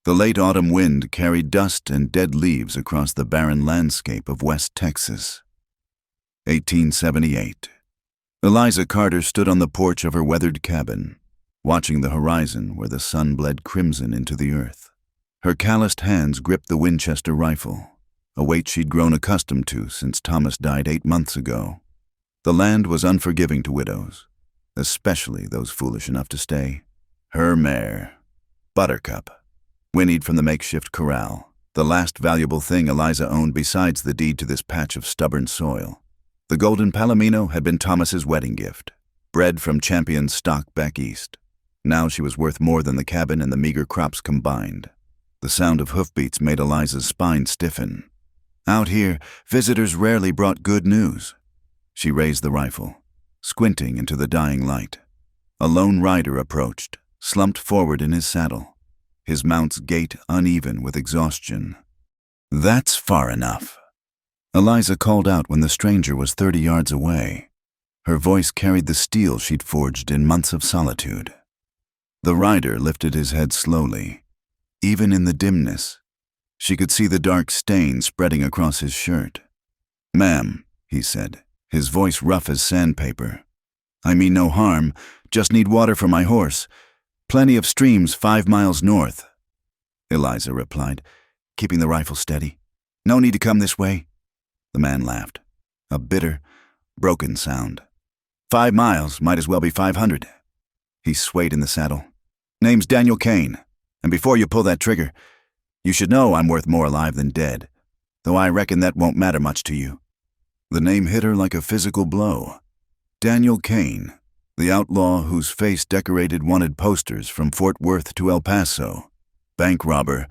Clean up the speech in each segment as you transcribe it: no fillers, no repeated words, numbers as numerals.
The late autumn wind carried dust and dead leaves across the barren landscape of West Texas. 1878. Eliza Carter stood on the porch of her weathered cabin, watching the horizon where the sun bled crimson into the earth. Her calloused hands gripped the Winchester rifle, a weight she'd grown accustomed to since Thomas died 8 months ago. The land was unforgiving to widows, especially those foolish enough to stay. Her mare, Buttercup, whinnied from the makeshift corral, the last valuable thing Eliza owned besides the deed to this patch of stubborn soil. The golden palomino had been Thomas's wedding gift, bred from champion stock back east. Now she was worth more than the cabin and the meager crops combined. The sound of hoofbeats made Eliza's spine stiffen. Out here, visitors rarely brought good news. She raised the rifle, squinting into the dying light. A lone rider approached, slumped forward in his saddle, his mount's gait uneven with exhaustion. "That's far enough," Eliza called out when the stranger was 30 yards away. Her voice carried the steel she'd forged in months of solitude. The rider lifted his head slowly. Even in the dimness, she could see the dark stain spreading across his shirt. "Ma'am," he said, his voice rough as sandpaper. "I mean no harm, just need water for my horse. Plenty of streams 5 miles north." Eliza replied, keeping the rifle steady. "No need to come this way." The man laughed, a bitter, broken sound. 5 miles might as well be 500. He swayed in the saddle. "Name's Daniel Kane, and before you pull that trigger, you should know I'm worth more alive than dead, though I reckon that won't matter much to you." The name hit her like a physical blow. Daniel Kane, the outlaw whose face decorated wanted posters from Fort Worth to El Paso. Bank robber,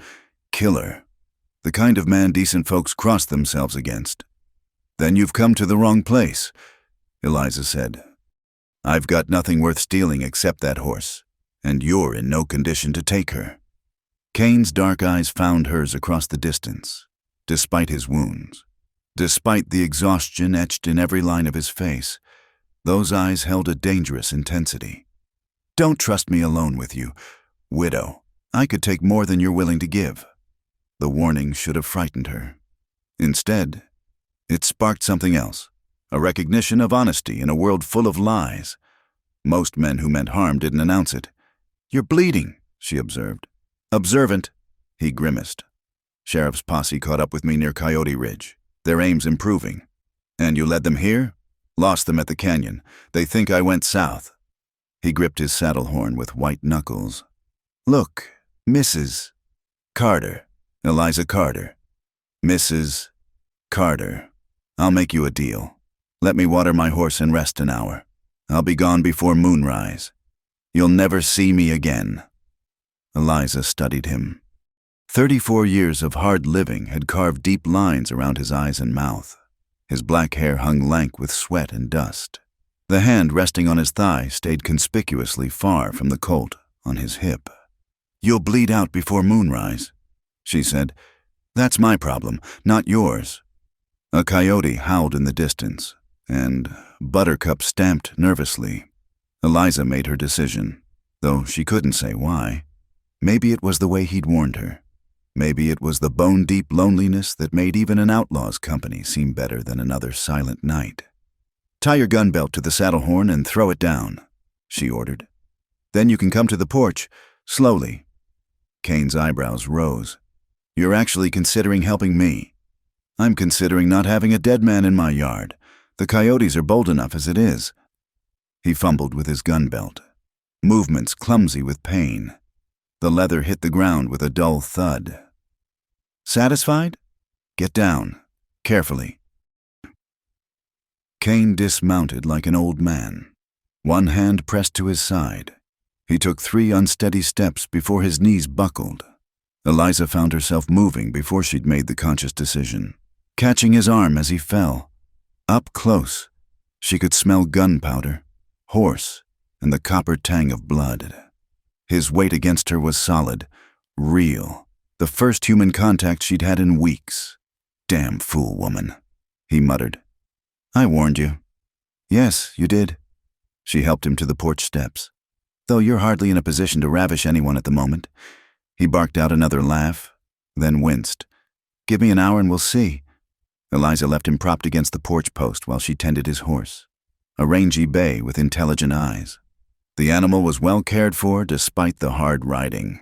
killer, the kind of man decent folks cross themselves against. "Then you've come to the wrong place," Eliza said. "I've got nothing worth stealing except that horse, and you're in no condition to take her." Kane's dark eyes found hers across the distance, despite his wounds. Despite the exhaustion etched in every line of his face, those eyes held a dangerous intensity. "Don't trust me alone with you, widow. I could take more than you're willing to give." The warning should have frightened her. Instead, it sparked something else, a recognition of honesty in a world full of lies. Most men who meant harm didn't announce it. "You're bleeding," she observed. "Observant," he grimaced. "Sheriff's posse caught up with me near Coyote Ridge. Their aim's improving." "And you led them here?" "Lost them at the canyon. They think I went south." He gripped his saddle horn with white knuckles. "Look, Mrs. Carter, Eliza Carter. Mrs. Carter, I'll make you a deal. Let me water my horse and rest an hour. I'll be gone before moonrise. You'll never see me again." Eliza studied him. 34 years of hard living had carved deep lines around his eyes and mouth. His black hair hung lank with sweat and dust. The hand resting on his thigh stayed conspicuously far from the colt on his hip. "You'll bleed out before moonrise," she said. "That's my problem, not yours." A coyote howled in the distance, and Buttercup stamped nervously. Eliza made her decision, though she couldn't say why. Maybe it was the way he'd warned her. Maybe it was the bone-deep loneliness that made even an outlaw's company seem better than another silent night. "Tie your gun belt to the saddle horn and throw it down," she ordered. "Then you can come to the porch, slowly." Kane's eyebrows rose. "You're actually considering helping me?" "I'm considering not having a dead man in my yard. The coyotes are bold enough as it is." He fumbled with his gun belt, movements clumsy with pain. The leather hit the ground with a dull thud. "Satisfied? Get down, carefully." Kane dismounted like an old man, one hand pressed to his side. He took 3 unsteady steps before his knees buckled. Eliza found herself moving before she'd made the conscious decision, catching his arm as he fell. Up close, she could smell gunpowder, horse, and the copper tang of blood. His weight against her was solid, real, the first human contact she'd had in weeks. "Damn fool woman," he muttered. "I warned you." "Yes, you did." She helped him to the porch steps. "Though you're hardly in a position to ravish anyone at the moment. He barked out another laugh, then winced. "Give me an hour and we'll see." Eliza left him propped against the porch post while she tended his horse, a rangy bay with intelligent eyes. The animal was well cared for despite the hard riding.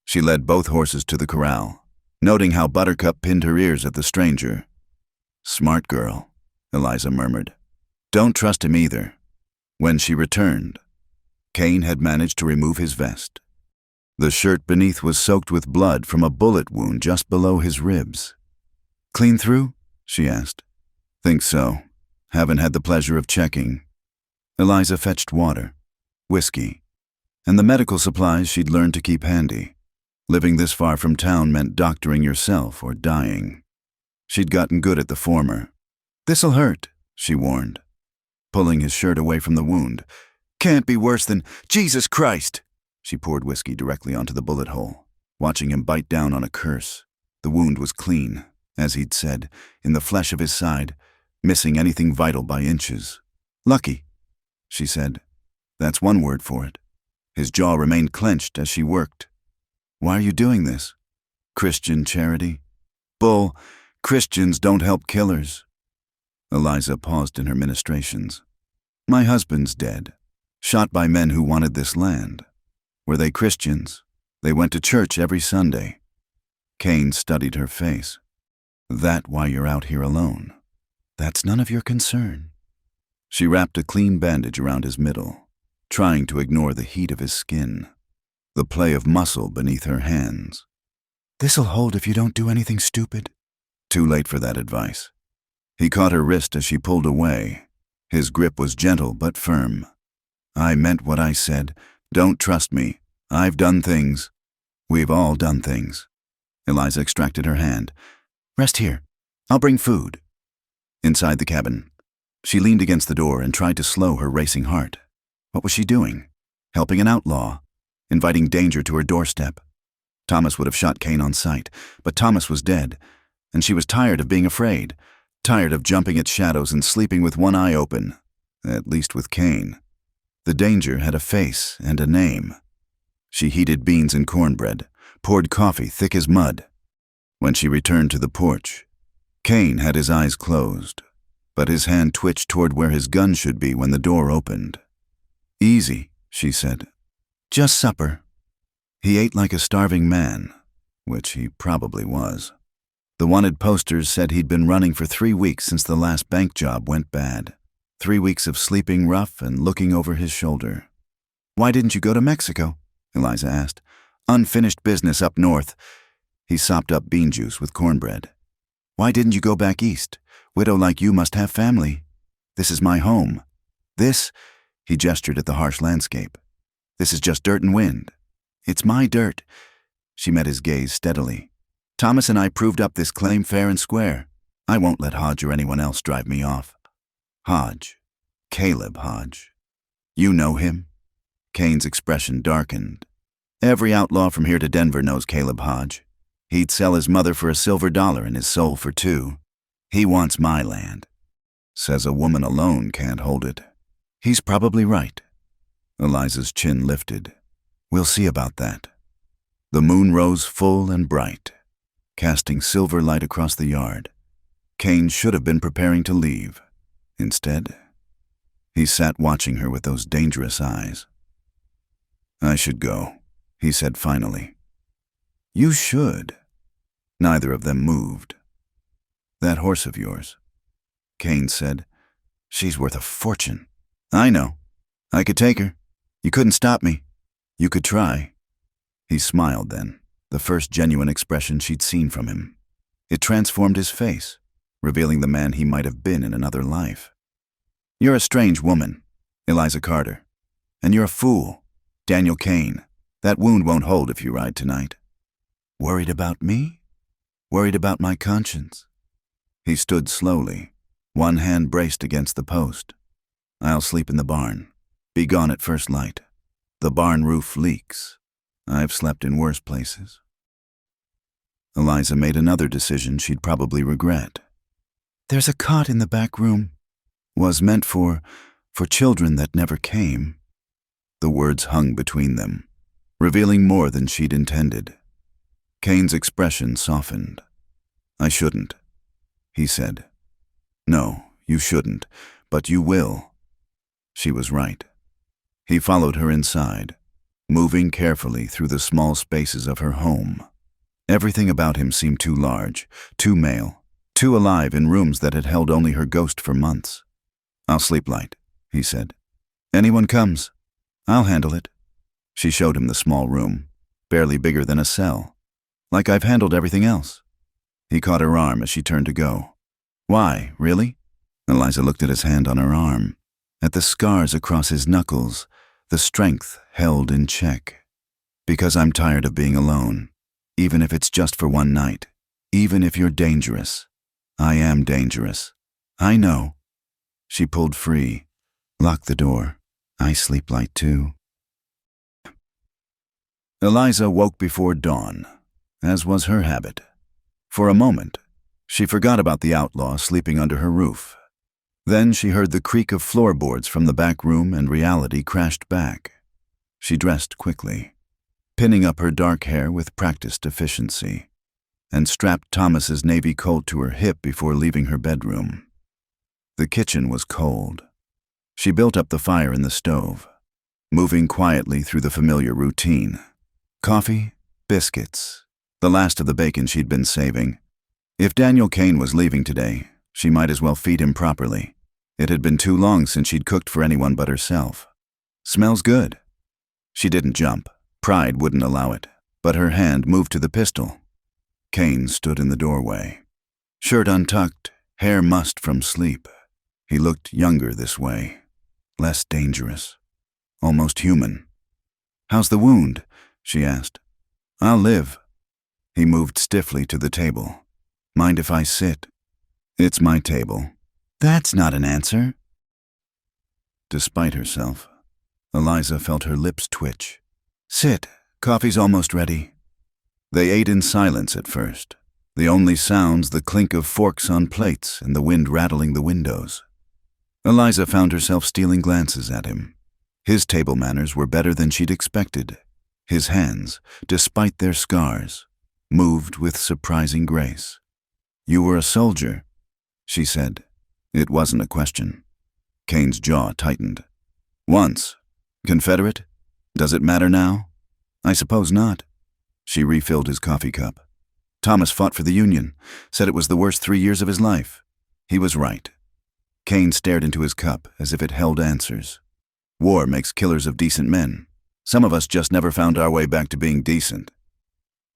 She led both horses to the corral, noting how Buttercup pinned her ears at the stranger. "Smart girl," Eliza murmured. "Don't trust him either." When she returned, Cain had managed to remove his vest. The shirt beneath was soaked with blood from a bullet wound just below his ribs. "Clean through?" she asked. "Think so. Haven't had the pleasure of checking." Eliza fetched water, whiskey, and the medical supplies she'd learned to keep handy. Living this far from town meant doctoring yourself or dying. She'd gotten good at the former. "This'll hurt," she warned, pulling his shirt away from the wound. "Can't be worse than Jesus Christ!" She poured whiskey directly onto the bullet hole, watching him bite down on a curse. The wound was clean, as he'd said, in the flesh of his side, missing anything vital by inches. "Lucky," she said. "That's one word for it." His jaw remained clenched as she worked. "Why are you doing this? Christian charity?" "Bull. Christians don't help killers." Eliza paused in her ministrations. "My husband's dead, shot by men who wanted this land. Were they Christians? They went to church every Sunday." Cain studied her face. "That why you're out here alone? That's none of your concern." She wrapped a clean bandage around his middle, trying to ignore the heat of his skin, the play of muscle beneath her hands. "This'll hold if you don't do anything stupid." Too late for that advice. He caught her wrist as she pulled away. His grip was gentle but firm. "I meant what I said. Don't trust me. I've done things. We've all done things." Eliza extracted her hand. "Rest here. I'll bring food." Inside the cabin, she leaned against the door and tried to slow her racing heart. What was she doing? Helping an outlaw, inviting danger to her doorstep. Thomas would have shot Cain on sight, but Thomas was dead, and she was tired of being afraid, tired of jumping at shadows and sleeping with one eye open, at least with Cain. The danger had a face and a name. She heated beans and cornbread, poured coffee thick as mud. When she returned to the porch, Cain had his eyes closed, but his hand twitched toward where his gun should be when the door opened. "Easy," she said. "Just supper." He ate like a starving man, which he probably was. The wanted posters said he'd been running for 3 weeks since the last bank job went bad. 3 weeks of sleeping rough and looking over his shoulder. "Why didn't you go to Mexico?" Eliza asked. "Unfinished business up north." He sopped up bean juice with cornbread. "Why didn't you go back east? Widow like you must have family. This is my home. This," he gestured at the harsh landscape. "This is just dirt and wind. It's my dirt." She met his gaze steadily. "Thomas and I proved up this claim fair and square. I won't let Hodge or anyone else drive me off." "Hodge. Caleb Hodge. You know him?" Cain's expression darkened. "Every outlaw from here to Denver knows Caleb Hodge. He'd sell his mother for a silver dollar and his soul for 2. He wants my land. Says a woman alone can't hold it." "He's probably right." Eliza's chin lifted. "We'll see about that." The moon rose full and bright, casting silver light across the yard. Cain should have been preparing to leave. Instead, he sat watching her with those dangerous eyes. "I should go," he said finally. "You should." Neither of them moved. "That horse of yours," Cain said. "She's worth a fortune." "I know. I could take her. You couldn't stop me. You could try." He smiled then, the first genuine expression she'd seen from him. It transformed his face, revealing the man he might have been in another life. "You're a strange woman, Eliza Carter. And you're a fool, Daniel Cain. That wound won't hold if you ride tonight." "Worried about me? Worried about my conscience?" He stood slowly, one hand braced against the post. "I'll sleep in the barn. Be gone at first light. The barn roof leaks. I've slept in worse places." Eliza made another decision she'd probably regret. "There's a cot in the back room. Was meant for children that never came." The words hung between them, revealing more than she'd intended. Kane's expression softened. "I shouldn't," he said. "No, you shouldn't, but you will." She was right. He followed her inside, moving carefully through the small spaces of her home. Everything about him seemed too large, too male, too alive in rooms that had held only her ghost for months. "I'll sleep light," he said. "Anyone comes, I'll handle it." She showed him the small room, barely bigger than a cell. "Like I've handled everything else." He caught her arm as she turned to go. "Why, really?" Eliza looked at his hand on her arm, at the scars across his knuckles, the strength held in check. "Because I'm tired of being alone, even if it's just for one night, even if you're dangerous. I am dangerous. I know." She pulled free. "Lock the door. I sleep light too." Eliza woke before dawn, as was her habit. For a moment, she forgot about the outlaw sleeping under her roof. Then she heard the creak of floorboards from the back room and reality crashed back. She dressed quickly, pinning up her dark hair with practiced efficiency, and strapped Thomas's navy coat to her hip before leaving her bedroom. The kitchen was cold. She built up the fire in the stove, moving quietly through the familiar routine. Coffee, biscuits, the last of the bacon she'd been saving. If Daniel Kane was leaving today, she might as well feed him properly. It had been too long since she'd cooked for anyone but herself. "Smells good." She didn't jump. Pride wouldn't allow it, but her hand moved to the pistol. Kane stood in the doorway. Shirt untucked, hair mussed from sleep. He looked younger this way, less dangerous, almost human. "How's the wound?" she asked. "I'll live." He moved stiffly to the table. "Mind if I sit?" "It's my table." "That's not an answer." Despite herself, Eliza felt her lips twitch. "Sit. Coffee's almost ready." They ate in silence at first, the only sounds the clink of forks on plates and the wind rattling the windows. Eliza found herself stealing glances at him. His table manners were better than she'd expected. His hands, despite their scars, moved with surprising grace. "You were a soldier," she said. It wasn't a question. Kane's jaw tightened. "Once. Confederate? Does it matter now?" "I suppose not." She refilled his coffee cup. "Thomas fought for the Union, said it was the worst 3 years of his life." He was right. Kane stared into his cup as if it held answers. "War makes killers of decent men. Some of us just never found our way back to being decent."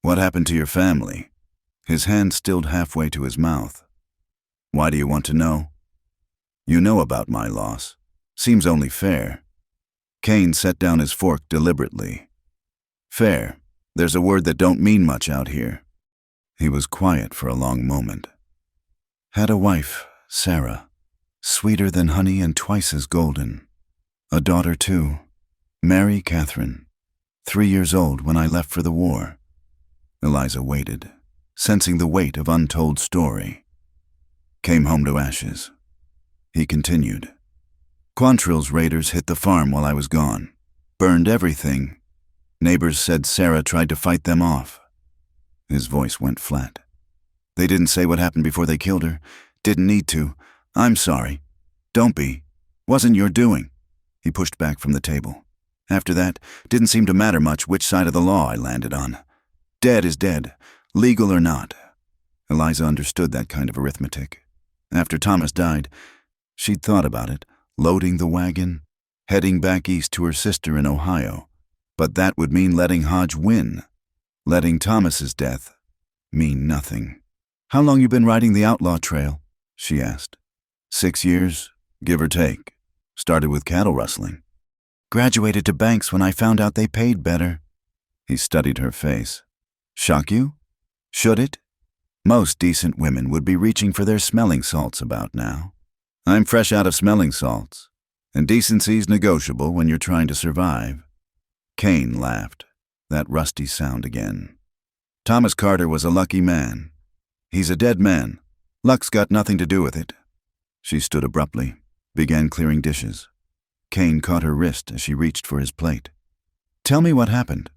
"What happened to your family?" His hand stilled halfway to his mouth. "Why do you want to know?" "You know about my loss. Seems only fair." Kane set down his fork deliberately. "Fair. There's a word that don't mean much out here." He was quiet for a long moment. "Had a wife, Sarah, sweeter than honey and twice as golden. A daughter too, Mary Catherine, 3 years old when I left for the war." Eliza waited, sensing the weight of untold story. "Came home to ashes." He continued. "Quantrill's raiders hit the farm while I was gone. Burned everything. Neighbors said Sarah tried to fight them off." His voice went flat. "They didn't say what happened before they killed her. Didn't need to. I'm sorry. Don't be. Wasn't your doing." He pushed back from the table. "After that, didn't seem to matter much which side of the law I landed on. Dead is dead, legal or not." Eliza understood that kind of arithmetic. After Thomas died, she'd thought about it, loading the wagon, heading back east to her sister in Ohio. But that would mean letting Hodge win. Letting Thomas's death mean nothing. "How long you been riding the Outlaw trail?" she asked. 6 years, give or take. Started with cattle rustling. "Graduated to banks when I found out they paid better." He studied her face. "Shock you? Should it? Most decent women would be reaching for their smelling salts about now. I'm fresh out of smelling salts, and decency's negotiable when you're trying to survive." Kane laughed, that rusty sound again. "Thomas Carter was a lucky man. He's a dead man. Luck's got nothing to do with it." She stood abruptly, began clearing dishes. Kane caught her wrist as she reached for his plate. "Tell me what happened."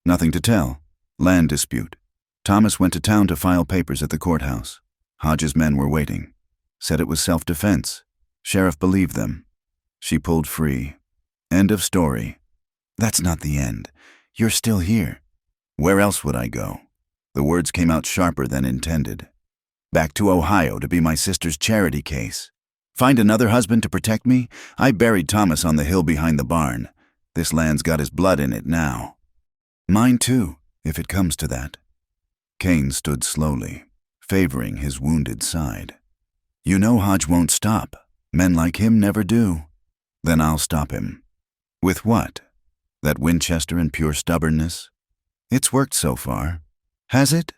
Nothing to tell. Land dispute. Thomas went to town to file papers at the courthouse. Hodge's men were waiting. Said it was self-defense. Sheriff believed them. She pulled free. End of story. That's not the end. You're still here. Where else would I go? The words came out sharper than intended. Back to Ohio to be my sister's charity case. Find another husband to protect me? I buried Thomas on the hill behind the barn. This land's got his blood in it now. Mine too, if it comes to that. Kane stood slowly, favoring his wounded side. You know Hodge won't stop. Men like him never do. Then I'll stop him. With what? That Winchester and pure stubbornness? It's worked so far. Has it?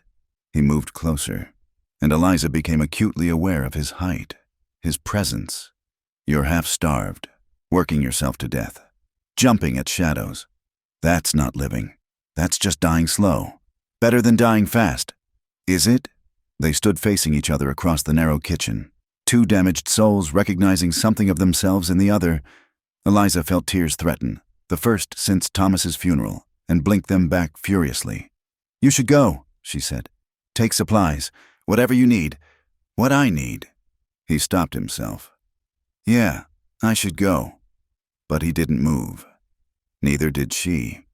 He moved closer, and Eliza became acutely aware of his height, his presence. You're half-starved, working yourself to death, jumping at shadows. That's not living. That's just dying slow. Better than dying fast. Is it? They stood facing each other across the narrow kitchen, two damaged souls recognizing something of themselves in the other. Eliza felt tears threaten, the first since Thomas's funeral, and blinked them back furiously. You should go, she said. Take supplies, whatever you need. What I need. He stopped himself. Yeah, I should go. But he didn't move. Neither did she.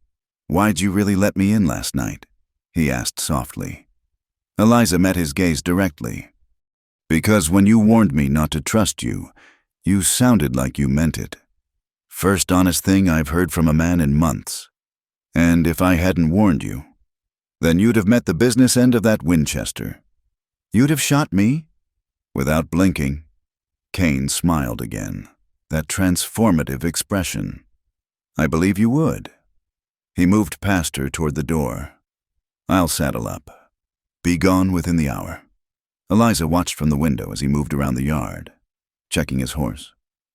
Why'd you really let me in last night? He asked softly. Eliza met his gaze directly. Because when you warned me not to trust you, you sounded like you meant it. First honest thing I've heard from a man in months. And if I hadn't warned you, then you'd have met the business end of that Winchester. You'd have shot me? Without blinking. Kane smiled again, that transformative expression. I believe you would. He moved past her toward the door. I'll saddle up. Be gone within the hour. Eliza watched from the window as he moved around the yard, checking his horse,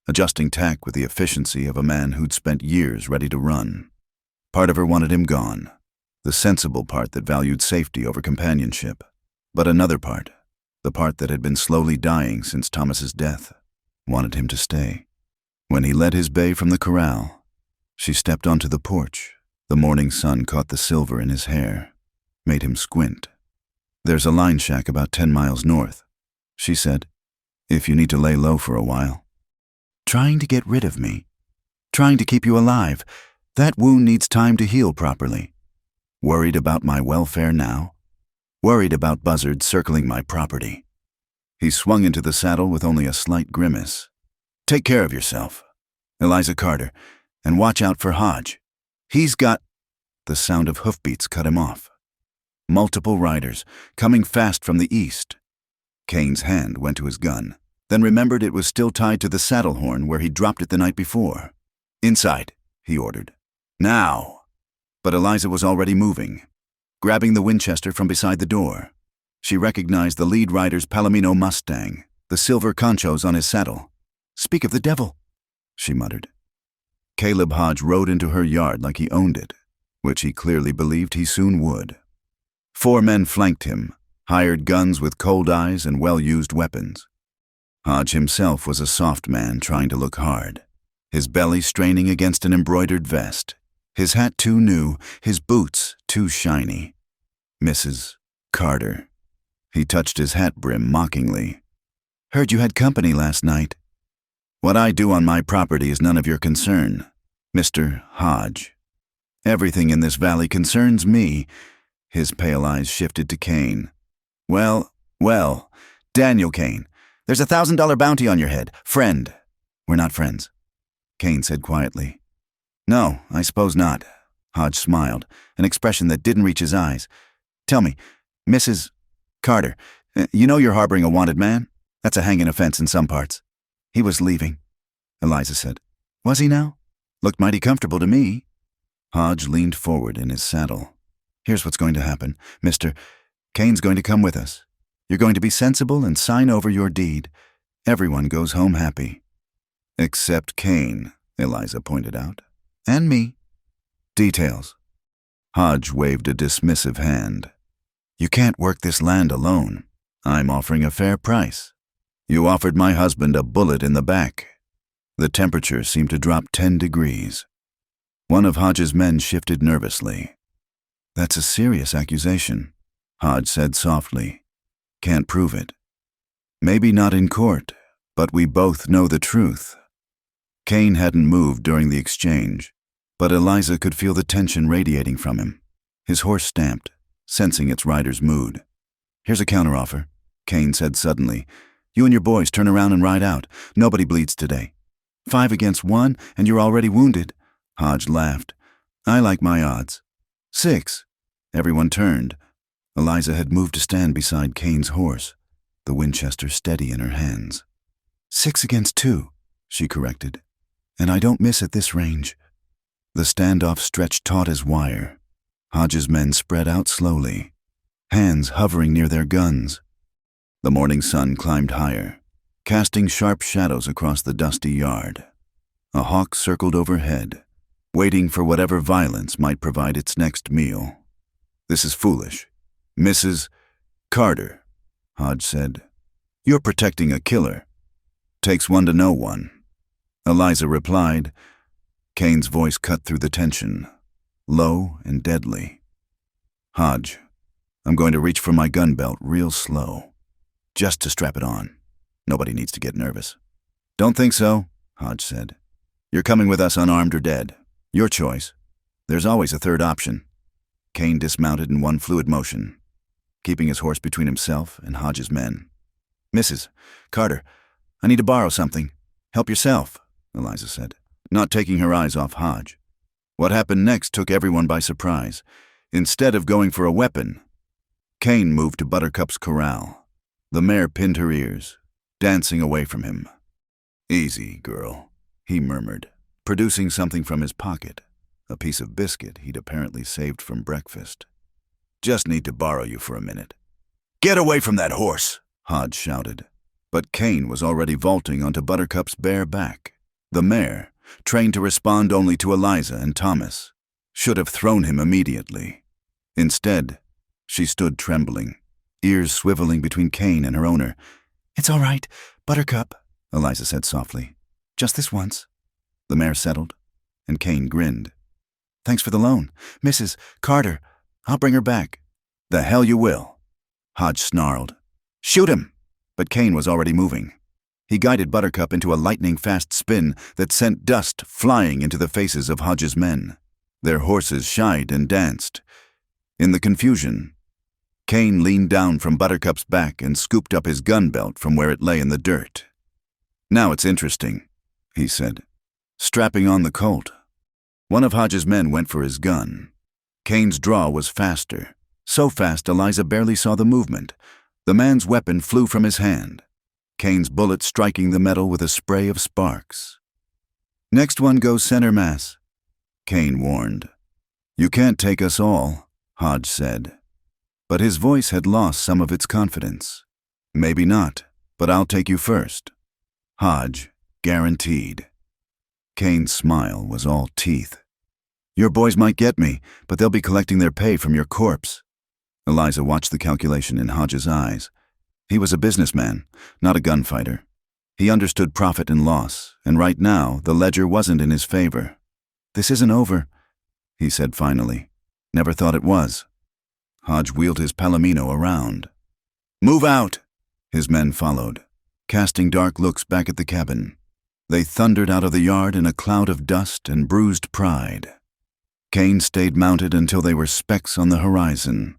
adjusting tack with the efficiency of a man who'd spent years ready to run. Part of her wanted him gone, the sensible part that valued safety over companionship. But another part, the part that had been slowly dying since Thomas's death, wanted him to stay. When he led his bay from the corral, she stepped onto the porch. The morning sun caught the silver in his hair, made him squint. There's a line shack about 10 miles north, she said, if you need to lay low for a while. Trying to get rid of me. Trying to keep you alive. That wound needs time to heal properly. Worried about my welfare now? Worried about buzzards circling my property. He swung into the saddle with only a slight grimace. Take care of yourself, Eliza Carter, and watch out for Hodge. He's got... The sound of hoofbeats cut him off. Multiple riders, coming fast from the east. Kane's hand went to his gun, then remembered it was still tied to the saddle horn where he'd dropped it the night before. Inside, he ordered. Now! But Eliza was already moving, grabbing the Winchester from beside the door. She recognized the lead rider's Palomino Mustang, the silver conchos on his saddle. Speak of the devil, she muttered. Caleb Hodge rode into her yard like he owned it, which he clearly believed he soon would. 4 men flanked him, hired guns with cold eyes and well-used weapons. Hodge himself was a soft man trying to look hard, his belly straining against an embroidered vest, his hat too new, his boots too shiny. Mrs. Carter. He touched his hat brim mockingly. Heard you had company last night. What I do on my property is none of your concern, Mr. Hodge. Everything in this valley concerns me. His pale eyes shifted to Kane. Well, Daniel Kane, there's a $1,000 bounty on your head. Friend. We're not friends, Kane said quietly. No, I suppose not. Hodge smiled, an expression that didn't reach his eyes. Tell me, Mrs. Carter, you know you're harboring a wanted man? That's a hanging offense in some parts. He was leaving, Eliza said. Was he now? Looked mighty comfortable to me. Hodge leaned forward in his saddle. Here's what's going to happen, Mr. Kane's going to come with us. You're going to be sensible and sign over your deed. Everyone goes home happy. Except Kane, Eliza pointed out. And me. Details. Hodge waved a dismissive hand. You can't work this land alone. I'm offering a fair price. You offered my husband a bullet in the back. The temperature seemed to drop 10 degrees. One of Hodge's men shifted nervously. That's a serious accusation, Hodge said softly. Can't prove it. Maybe not in court, but we both know the truth. Kane hadn't moved during the exchange, but Eliza could feel the tension radiating from him. His horse stamped, sensing its rider's mood. Here's a counteroffer, Kane said suddenly. You and your boys turn around and ride out. Nobody bleeds today. 5 against 1, and you're already wounded. Hodge laughed. I like my odds. 6. Everyone turned. Eliza had moved to stand beside Kane's horse, the Winchester steady in her hands. 6 against 2, she corrected. And I don't miss at this range. The standoff stretched taut as wire. Hodge's men spread out slowly, hands hovering near their guns. The morning sun climbed higher, casting sharp shadows across the dusty yard. A hawk circled overhead, waiting for whatever violence might provide its next meal. This is foolish. Mrs. Carter, Hodge said. You're protecting a killer. Takes one to know one. Eliza replied. Kane's voice cut through the tension, low and deadly. Hodge, I'm going to reach for my gun belt real slow, just to strap it on. Nobody needs to get nervous. Don't think so, Hodge said. You're coming with us unarmed or dead. Your choice. There's always a third option. Kane dismounted in one fluid motion, keeping his horse between himself and Hodge's men. Mrs. Carter, I need to borrow something. Help yourself, Eliza said, not taking her eyes off Hodge. What happened next took everyone by surprise. Instead of going for a weapon, Kane moved to Buttercup's corral. The mare pinned her ears, dancing away from him. Easy, girl, he murmured, producing something from his pocket, a piece of biscuit he'd apparently saved from breakfast. Just need to borrow you for a minute. Get away from that horse, Hodge shouted. But Kane was already vaulting onto Buttercup's bare back. The mare, trained to respond only to Eliza and Thomas, should have thrown him immediately. Instead, she stood trembling, ears swiveling between Kane and her owner. It's all right, Buttercup, Eliza said softly. Just this once. The mare settled, and Kane grinned. Thanks for the loan. Mrs. Carter, I'll bring her back. The hell you will, Hodge snarled. Shoot him! But Kane was already moving. He guided Buttercup into a lightning-fast spin that sent dust flying into the faces of Hodge's men. Their horses shied and danced. In the confusion, Kane leaned down from Buttercup's back and scooped up his gun belt from where it lay in the dirt. Now it's interesting, he said, strapping on the Colt. One of Hodge's men went for his gun. Kane's draw was faster, so fast Eliza barely saw the movement. The man's weapon flew from his hand, Kane's bullet striking the metal with a spray of sparks. Next one goes center mass, Kane warned. You can't take us all, Hodge said. But his voice had lost some of its confidence. Maybe not, but I'll take you first. Hodge, guaranteed. Kane's smile was all teeth. Your boys might get me, but they'll be collecting their pay from your corpse. Eliza watched the calculation in Hodge's eyes. He was a businessman, not a gunfighter. He understood profit and loss, and right now the ledger wasn't in his favor. This isn't over, he said finally. Never thought it was. Hodge wheeled his palomino around. Move out! His men followed, casting dark looks back at the cabin. They thundered out of the yard in a cloud of dust and bruised pride. Kane stayed mounted until they were specks on the horizon.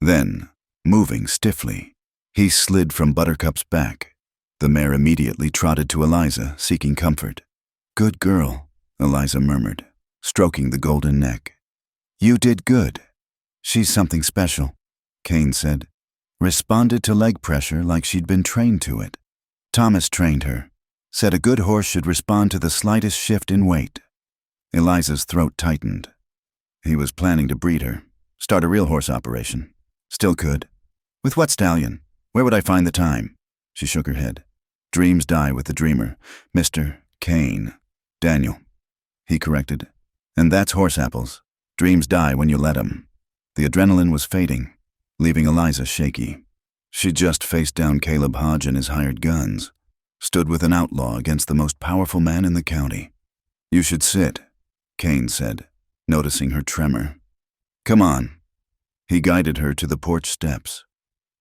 Then, moving stiffly, he slid from Buttercup's back. The mare immediately trotted to Eliza, seeking comfort. Good girl, Eliza murmured, stroking the golden neck. You did good. She's something special, Kane said. Responded to leg pressure like she'd been trained to it. Thomas trained her. Said a good horse should respond to the slightest shift in weight. Eliza's throat tightened. He was planning to breed her, start a real horse operation. Still could. With what stallion? Where would I find the time? She shook her head. Dreams die with the dreamer. Mr. Kane. Daniel. He corrected. And that's horse apples. Dreams die when you let 'em. The adrenaline was fading, leaving Eliza shaky. She just faced down Caleb Hodge and his hired guns, stood with an outlaw against the most powerful man in the county. You should sit, Kane said, noticing her tremor. Come on, He guided her to the porch steps,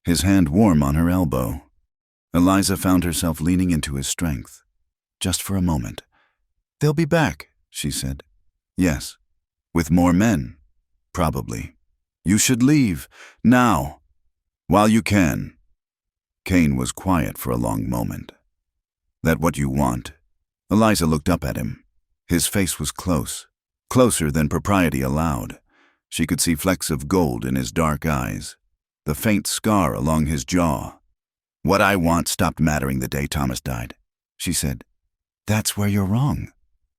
his hand warm on her elbow. Eliza found herself leaning into his strength. Just for a moment. "They'll be back," she said. "Yes. With more men. Probably. You should leave. Now. While you can." Kane was quiet for a long moment. "That what you want?" Eliza looked up at him. His face was close, closer than propriety allowed. She could see flecks of gold in his dark eyes, the faint scar along his jaw. "What I want stopped mattering the day Thomas died," she said. "That's where you're wrong."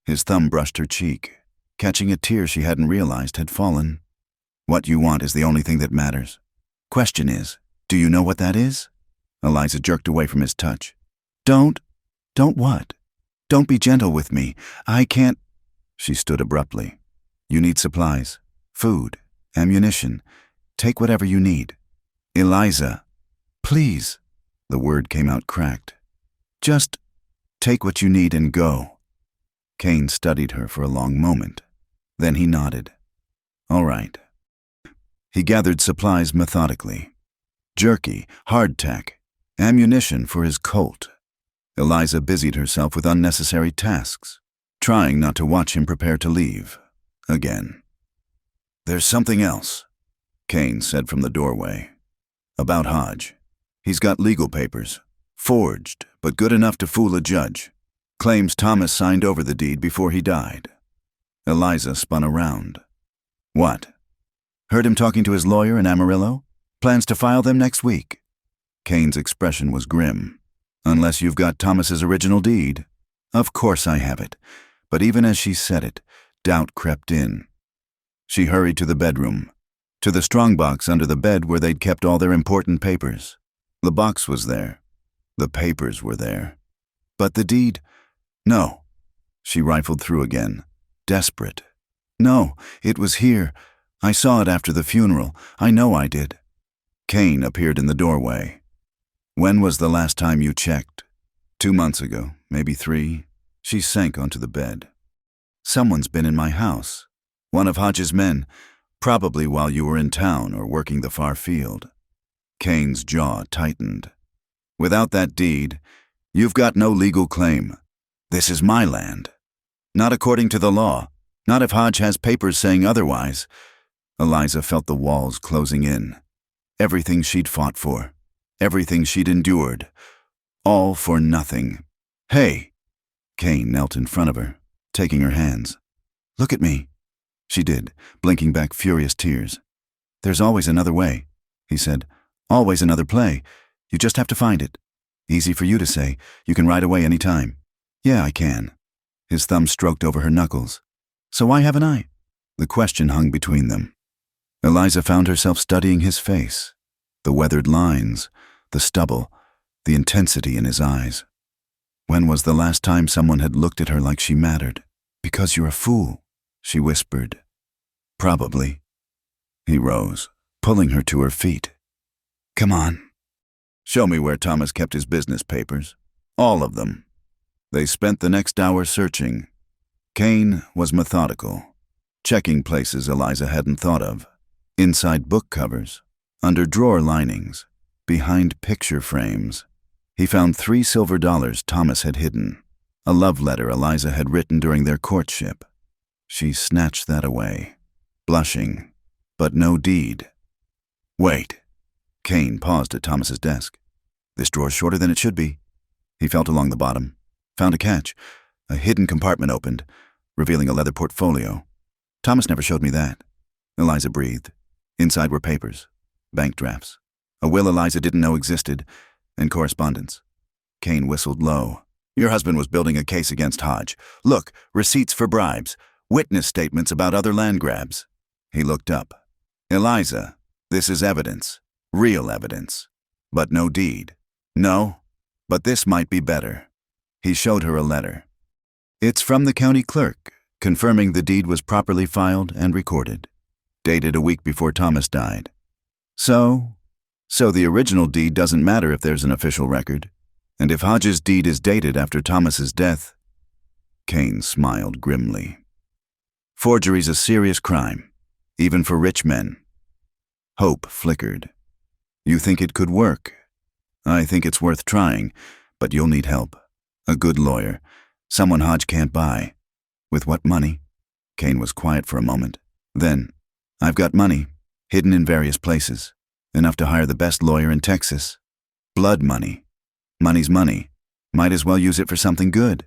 His thumb brushed her cheek, catching a tear she hadn't realized had fallen. "What you want is the only thing that matters. Question is, do you know what that is?" Eliza jerked away from his touch. Don't what? Don't be gentle with me. I can't." She stood abruptly. "You need supplies, food, ammunition. Take whatever you need." "Eliza, please." The word came out cracked. "Just take what you need and go." Kane studied her for a long moment. Then he nodded. "All right." He gathered supplies methodically. Jerky, hardtack, ammunition for his Colt. Eliza busied herself with unnecessary tasks, trying not to watch him prepare to leave. Again. "There's something else," Kane said from the doorway. "About Hodge. He's got legal papers. Forged, but good enough to fool a judge. Claims Thomas signed over the deed before he died." Eliza spun around. "What? Heard him talking to his lawyer in Amarillo? Plans to file them next week." Kane's expression was grim. "Unless you've got Thomas's original deed." "Of course I have it." But even as she said it, doubt crept in. She hurried to the bedroom, to the strongbox under the bed where they'd kept all their important papers. The box was there. The papers were there. But the deed? No. She rifled through again, desperate. "No, it was here. I saw it after the funeral. I know I did." Kane appeared in the doorway. "When was the last time you checked?" 2 months ago, maybe 3. She sank onto the bed. "Someone's been in my house. One of Hodge's men, probably while you were in town or working the far field." Kane's jaw tightened. "Without that deed, you've got no legal claim. This is my land. Not according to the law. Not if Hodge has papers saying otherwise." Eliza felt the walls closing in. Everything she'd fought for. Everything she'd endured. All for nothing. "Hey!" Kane knelt in front of her, taking her hands. "Look at me." She did, blinking back furious tears. "There's always another way," he said. "Always another play. You just have to find it. Easy for you to say. You can ride away any time." "Yeah, I can." His thumb stroked over her knuckles. "So why haven't I?" The question hung between them. Eliza found herself studying his face, the weathered lines, the stubble, the intensity in his eyes. When was the last time someone had looked at her like she mattered? "Because you're a fool," she whispered. "Probably." He rose, pulling her to her feet. "Come on." "Show me where Thomas kept his business papers. All of them." They spent the next hour searching. Kane was methodical, checking places Eliza hadn't thought of. Inside book covers, under drawer linings, behind picture frames. He found $3 silver Thomas had hidden, a love letter Eliza had written during their courtship. She snatched that away, blushing, but no deed. "Wait." Kane paused at Thomas's desk. "This drawer's shorter than it should be." He felt along the bottom, found a catch. A hidden compartment opened, revealing a leather portfolio. "Thomas never showed me that." Eliza breathed. Inside were papers, bank drafts, a will Eliza didn't know existed, and correspondence. Kane whistled low. "Your husband was building a case against Hodge. Look, receipts for bribes, witness statements about other land grabs." He looked up. "Eliza, this is evidence, real evidence, but no deed." "No, but this might be better." He showed her a letter. "It's from the county clerk, confirming the deed was properly filed and recorded, dated a week before Thomas died. So the original deed doesn't matter if there's an official record, and if Hodge's deed is dated after Thomas's death." Kane smiled grimly. "Forgery's a serious crime, even for rich men. Hope flickered. You think it could work? I think it's worth trying, but you'll need help. A good lawyer. Someone Hodge can't buy. With what money? Kane was quiet for a moment. Then, I've got money, hidden in various places. Enough to hire the best lawyer in Texas. Blood money. Money's money. Might as well use it for something good.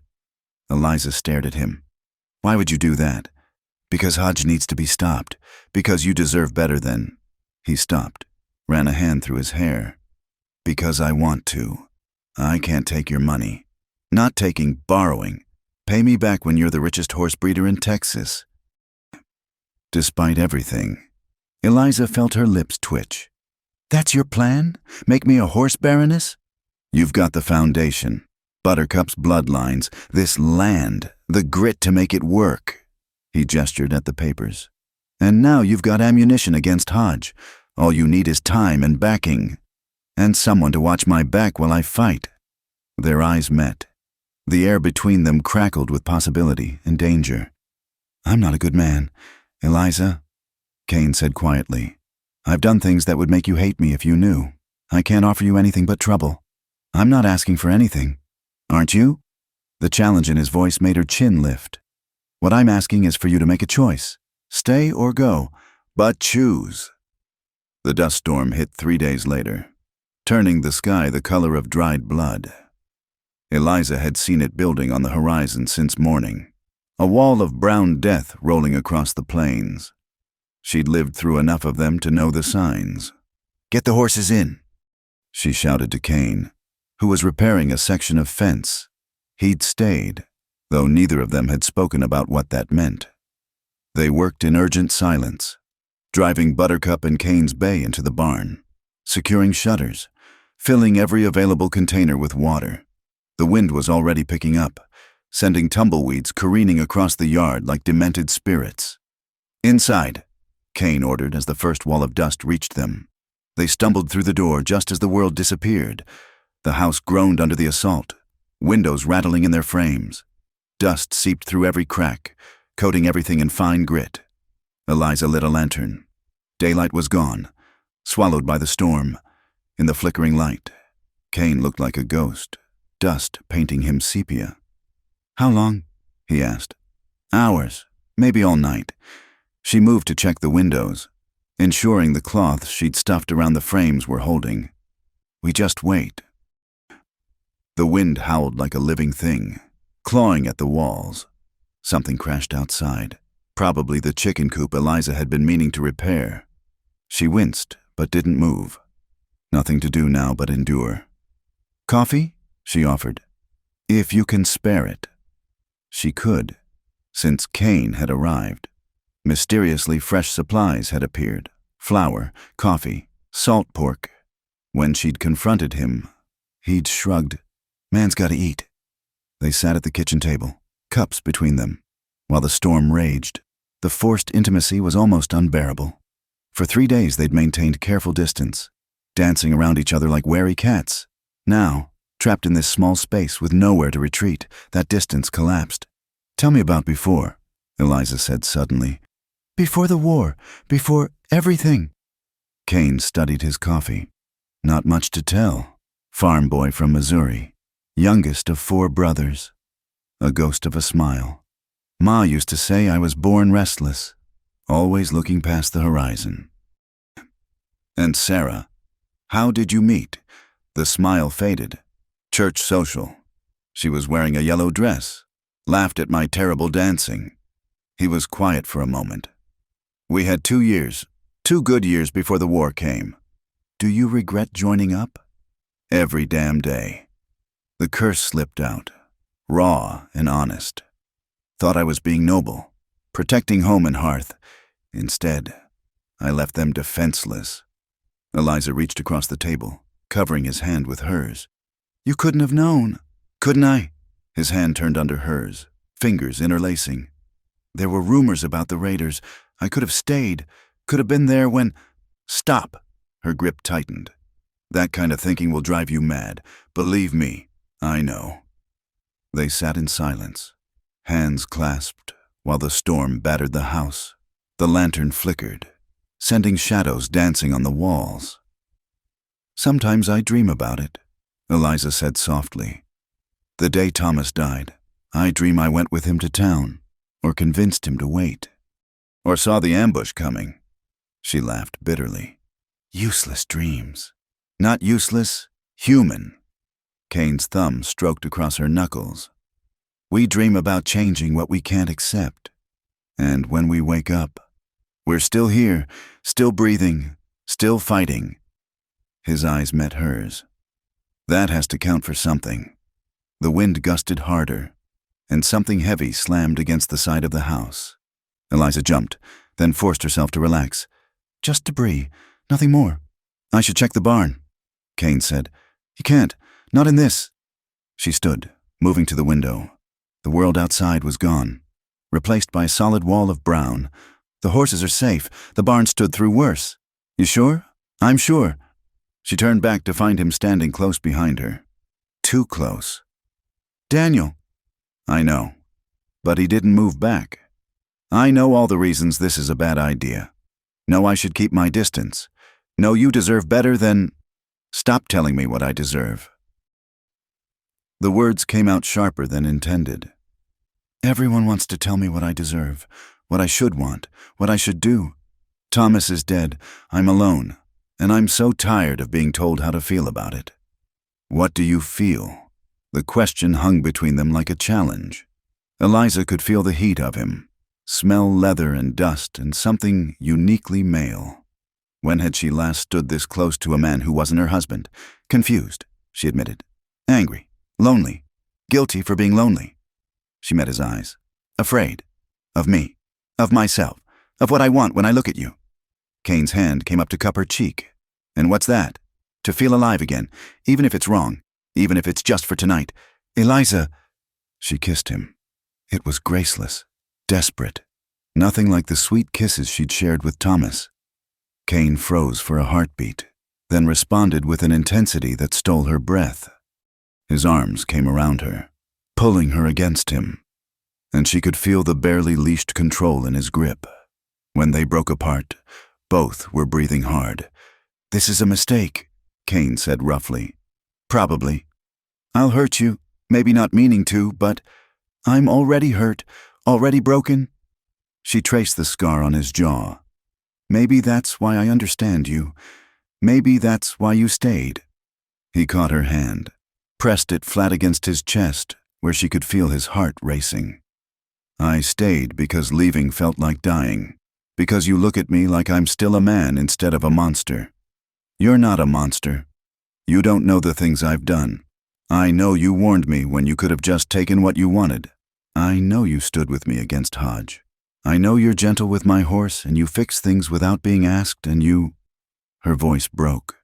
Eliza stared at him. Why would you do that? Because Hodge needs to be stopped. Because you deserve better than... He stopped, ran a hand through his hair. Because I want to. I can't take your money. Not taking, borrowing. Pay me back when you're the richest horse breeder in Texas. Despite everything, Eliza felt her lips twitch. That's your plan? Make me a horse baroness? You've got the foundation. Buttercup's bloodlines, this land, the grit to make it work. He gestured at the papers. And now you've got ammunition against Hodge. All you need is time and backing. And someone to watch my back while I fight. Their eyes met. The air between them crackled with possibility and danger. I'm not a good man, Eliza, Kane said quietly. I've done things that would make you hate me if you knew. I can't offer you anything but trouble. I'm not asking for anything. Aren't you? The challenge in his voice made her chin lift. What I'm asking is for you to make a choice. Stay or go, but choose. The dust storm hit 3 days later, turning the sky the color of dried blood. Eliza had seen it building on the horizon since morning, a wall of brown death rolling across the plains. She'd lived through enough of them to know the signs. Get the horses in, she shouted to Kane, who was repairing a section of fence. He'd stayed, though neither of them had spoken about what that meant. They worked in urgent silence, driving Buttercup and Kane's bay into the barn, securing shutters, filling every available container with water. The wind was already picking up, sending tumbleweeds careening across the yard like demented spirits. Inside, Kane ordered as the first wall of dust reached them. They stumbled through the door just as the world disappeared. The house groaned under the assault, windows rattling in their frames. Dust seeped through every crack, coating everything in fine grit. Eliza lit a lantern. Daylight was gone, swallowed by the storm. In the flickering light, Kane looked like a ghost, dust painting him sepia. How long? He asked. Hours, maybe all night. She moved to check the windows, ensuring the cloths she'd stuffed around the frames were holding. We just wait. The wind howled like a living thing, clawing at the walls. Something crashed outside, probably the chicken coop Eliza had been meaning to repair. She winced, but didn't move. Nothing to do now but endure. Coffee? She offered. If you can spare it. She could, since Kane had arrived. Mysteriously fresh supplies had appeared. Flour, coffee, salt pork. When she'd confronted him, he'd shrugged. Man's gotta eat. They sat at the kitchen table, cups between them. While the storm raged, the forced intimacy was almost unbearable. For 3 days they'd maintained careful distance, dancing around each other like wary cats. Now, trapped in this small space with nowhere to retreat, that distance collapsed. Tell me about before, Eliza said suddenly. Before the war, before everything. Kane studied his coffee. Not much to tell. Farm boy from Missouri, youngest of 4 brothers. A ghost of a smile. Ma used to say I was born restless, always looking past the horizon. And Sarah, how did you meet? The smile faded. Church social. She was wearing a yellow dress, laughed at my terrible dancing. He was quiet for a moment. We had 2 years, 2 good years before the war came. Do you regret joining up? Every damn day. The curse slipped out, raw and honest. Thought I was being noble, protecting home and hearth. Instead, I left them defenseless. Eliza reached across the table, covering his hand with hers. You couldn't have known. Couldn't I? His hand turned under hers, fingers interlacing. There were rumors about the raiders. I could have stayed, could have been there when... Stop! Her grip tightened. That kind of thinking will drive you mad. Believe me, I know. They sat in silence, hands clasped, while the storm battered the house. The lantern flickered, sending shadows dancing on the walls. "Sometimes I dream about it," Eliza said softly. "The day Thomas died, I dream I went with him to town, or convinced him to wait. Or saw the ambush coming." She laughed bitterly. "Useless dreams." "Not useless, human." Kane's thumb stroked across her knuckles. "We dream about changing what we can't accept. And when we wake up, we're still here, still breathing, still fighting." His eyes met hers. "That has to count for something." The wind gusted harder, and something heavy slammed against the side of the house. Eliza jumped, then forced herself to relax. "Just debris, nothing more." "I should check the barn," Kane said. "You can't, not in this." She stood, moving to the window. The world outside was gone, replaced by a solid wall of brown. "The horses are safe. The barn stood through worse." "You sure?" "I'm sure." She turned back to find him standing close behind her. Too close. "Daniel." "I know." But he didn't move back. "I know all the reasons this is a bad idea. Know I should keep my distance. Know you deserve better than... Stop telling me what I deserve." The words came out sharper than intended. "Everyone wants to tell me what I deserve, what I should want, what I should do. Thomas is dead. I'm alone. And I'm so tired of being told how to feel about it." "What do you feel?" The question hung between them like a challenge. Eliza could feel the heat of him, smell leather and dust and something uniquely male. When had she last stood this close to a man who wasn't her husband? Confused, she admitted. Angry, lonely, guilty for being lonely. She met his eyes. "Afraid. Of me. Of myself. Of what I want when I look at you." Kane's hand came up to cup her cheek. "And what's that? To feel alive again, even if it's wrong, even if it's just for tonight. Eliza." She kissed him. It was graceless, desperate, nothing like the sweet kisses she'd shared with Thomas. Kane froze for a heartbeat, then responded with an intensity that stole her breath. His arms came around her, pulling her against him, and she could feel the barely leashed control in his grip. When they broke apart, both were breathing hard. "This is a mistake," Kane said roughly. "Probably. I'll hurt you, maybe not meaning to, but I'm already hurt, already broken." She traced the scar on his jaw. "Maybe that's why I understand you. Maybe that's why you stayed." He caught her hand, pressed it flat against his chest, where she could feel his heart racing. "I stayed because leaving felt like dying, because you look at me like I'm still a man instead of a monster. You're not a monster. You don't know the things I've done. I know you warned me when you could have just taken what you wanted. I know you stood with me against Hodge. I know you're gentle with my horse and you fix things without being asked and you..." Her voice broke.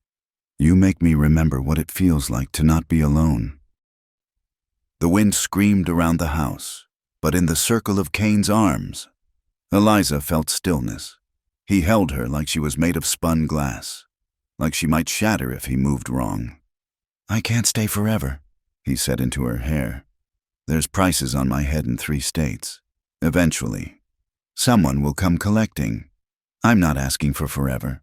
"You make me remember what it feels like to not be alone." The wind screamed around the house, but in the circle of Kane's arms, Eliza felt stillness. He held her like she was made of spun glass, like she might shatter if he moved wrong. "I can't stay forever," he said into her hair. "There's prices on my head in 3 states. Eventually, someone will come collecting. I'm not asking for forever."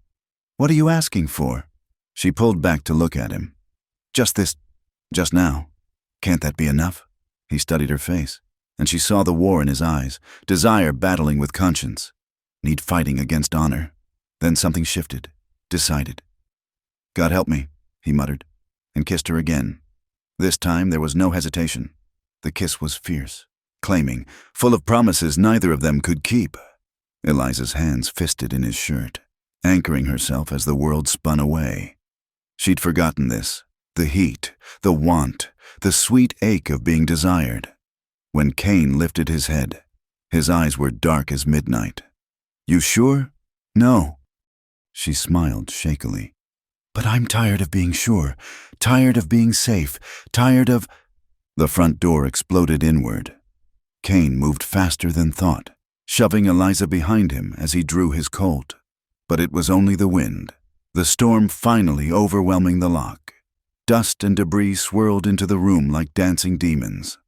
"What are you asking for?" She pulled back to look at him. Just now. Can't that be enough?" He studied her face, and she saw the war in his eyes, desire battling with conscience, need fighting against honor. Then something shifted, decided. "God help me," he muttered, and kissed her again. This time there was no hesitation. The kiss was fierce, claiming, full of promises neither of them could keep. Eliza's hands fisted in his shirt, anchoring herself as the world spun away. She'd forgotten this, the heat, the want, the sweet ache of being desired. When Kane lifted his head, his eyes were dark as midnight. "You sure?" "No." She smiled shakily. "But I'm tired of being sure, tired of being safe, tired of..." The front door exploded inward. Kane moved faster than thought, shoving Eliza behind him as he drew his Colt. But it was only the wind, the storm finally overwhelming the lock. Dust and debris swirled into the room like dancing demons.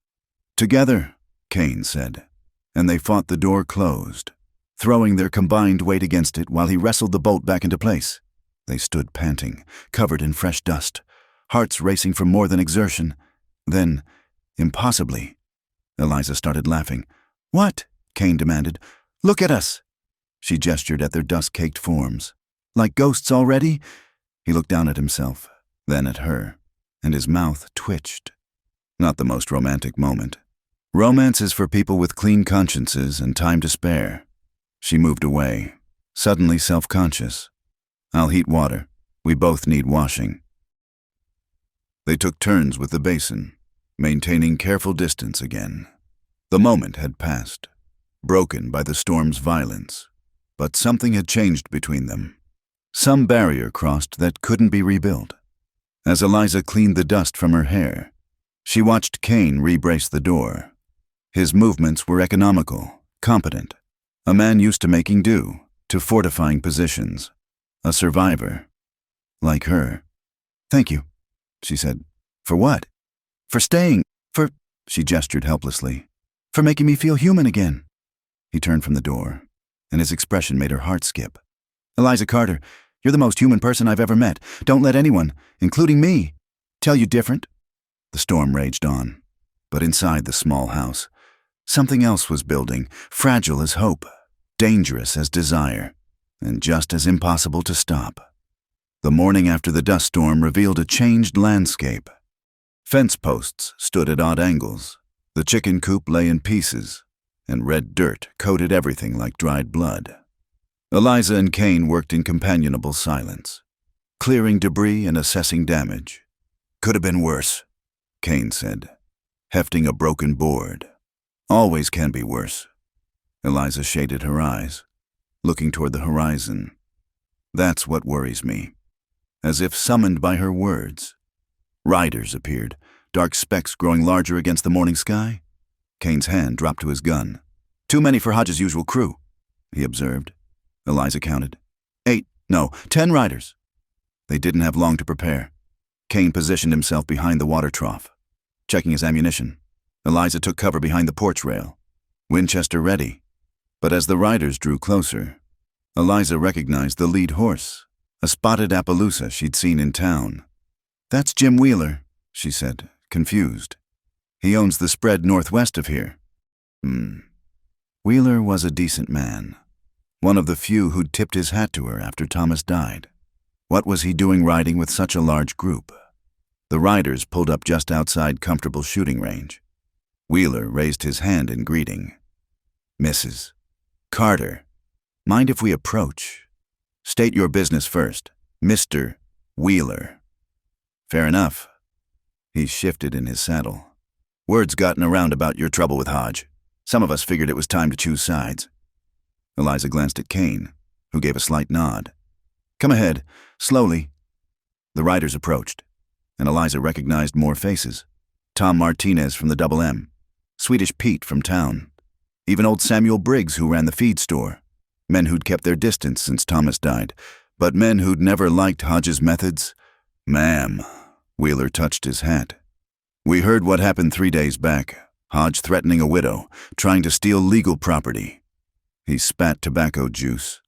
"Together," Kane said, and they fought the door closed. throwing their combined weight against it while he wrestled the bolt back into place. They stood panting, covered in fresh dust, hearts racing from more than exertion. Then, impossibly, Eliza started laughing. "What?" Kane demanded. "Look at us." She gestured at their dust-caked forms. "Like ghosts already?" He looked down at himself, then at her, and his mouth twitched. Not the most romantic moment. Romance is for people with clean consciences and time to spare. She moved away, suddenly self-conscious. "I'll heat water. We both need washing." They took turns with the basin, maintaining careful distance again. The moment had passed, broken by the storm's violence, but something had changed between them. Some barrier crossed that couldn't be rebuilt. As Eliza cleaned the dust from her hair, she watched Kane re-brace the door. His movements were economical, competent. A man used to making do, to fortifying positions. A survivor. Like her. "Thank you," she said. "For what?" "For staying. She gestured helplessly. "For making me feel human again." He turned from the door, and his expression made her heart skip. "Eliza Carter, you're the most human person I've ever met. Don't let anyone, including me, tell you different." The storm raged on, but inside the small house, something else was building, fragile as hope, dangerous as desire, and just as impossible to stop. The morning after the dust storm revealed a changed landscape. Fence posts stood at odd angles. The chicken coop lay in pieces, and red dirt coated everything like dried blood. Eliza and Kane worked in companionable silence, clearing debris and assessing damage. "Could have been worse," Kane said, hefting a broken board. "Always can be worse." Eliza shaded her eyes, looking toward the horizon. "That's what worries me." As if summoned by her words, riders appeared, dark specks growing larger against the morning sky. Kane's hand dropped to his gun. "Too many for Hodge's usual crew," he observed. Eliza counted. 10 riders. They didn't have long to prepare. Kane positioned himself behind the water trough, checking his ammunition. Eliza took cover behind the porch rail, Winchester ready. But as the riders drew closer, Eliza recognized the lead horse, a spotted Appaloosa she'd seen in town. "That's Jim Wheeler," she said, confused. "He owns the spread northwest of here." Wheeler was a decent man, one of the few who'd tipped his hat to her after Thomas died. What was he doing riding with such a large group? The riders pulled up just outside comfortable shooting range. Wheeler raised his hand in greeting. "Mrs. Carter, mind if we approach? State your business first. Mr. Wheeler." "Fair enough." He shifted in his saddle. "Word's gotten around about your trouble with Hodge. Some of us figured it was time to choose sides." Eliza glanced at Kane, who gave a slight nod. "Come ahead, slowly." The riders approached, and Eliza recognized more faces. Tom Martinez from the Double M, Swedish Pete from town, even old Samuel Briggs who ran the feed store. Men who'd kept their distance since Thomas died, but men who'd never liked Hodge's methods. "Ma'am," Wheeler touched his hat. "We heard what happened 3 days back. Hodge threatening a widow, trying to steal legal property." He spat tobacco juice.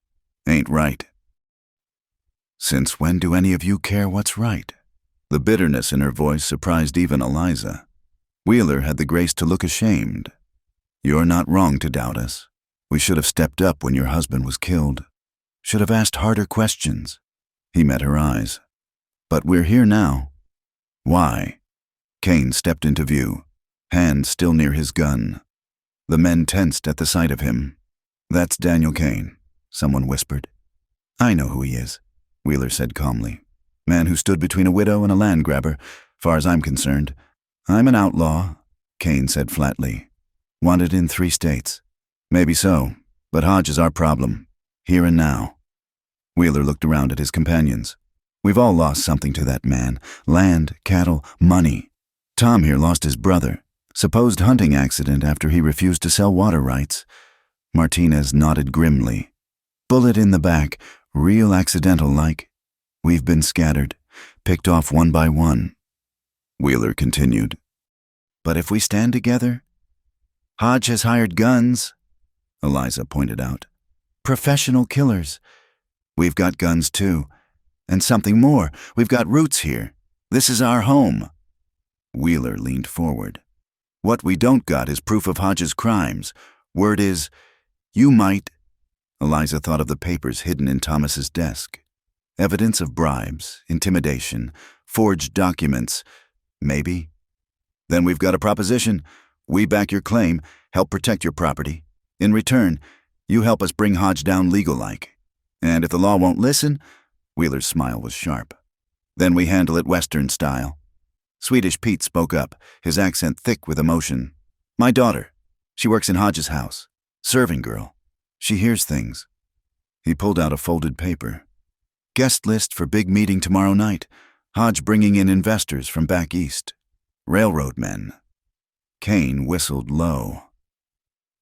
"Ain't right." "Since when do any of you care what's right?" The bitterness in her voice surprised even Eliza. Wheeler had the grace to look ashamed. "You're not wrong to doubt us. We should have stepped up when your husband was killed. Should have asked harder questions." He met her eyes. "But we're here now." "Why?" Kane stepped into view, hand still near his gun. The men tensed at the sight of him. "That's Daniel Kane," someone whispered. "I know who he is," Wheeler said calmly. "Man who stood between a widow and a land grabber, far as I'm concerned. I'm an outlaw," Kane said flatly. "Wanted in 3 states. Maybe so, but Hodge is our problem, here and now." Wheeler looked around at his companions. "We've all lost something to that man. Land, cattle, money. Tom here lost his brother. Supposed hunting accident after he refused to sell water rights." Martinez nodded grimly. "Bullet in the back, real accidental like. We've been scattered, picked off one by one." Wheeler continued. "But if we stand together?" "Hodge has hired guns," Eliza pointed out. Professional killers. We've got guns too. And something more. We've got roots here. This is our home. Wheeler leaned forward. What we don't got is proof of Hodge's crimes. Word is, you might. Eliza thought of the papers hidden in Thomas's desk. Evidence of bribes, intimidation, forged documents. Maybe. Then we've got a proposition. We back your claim, help protect your property. In return, you help us bring Hodge down legal-like. And if the law won't listen, Wheeler's smile was sharp, then we handle it Western style. Swedish Pete spoke up, his accent thick with emotion. My daughter. She works in Hodge's house. Serving girl. She hears things. He pulled out a folded paper. Guest list for big meeting tomorrow night. Hodge bringing in investors from back east. Railroad men. Kane whistled low.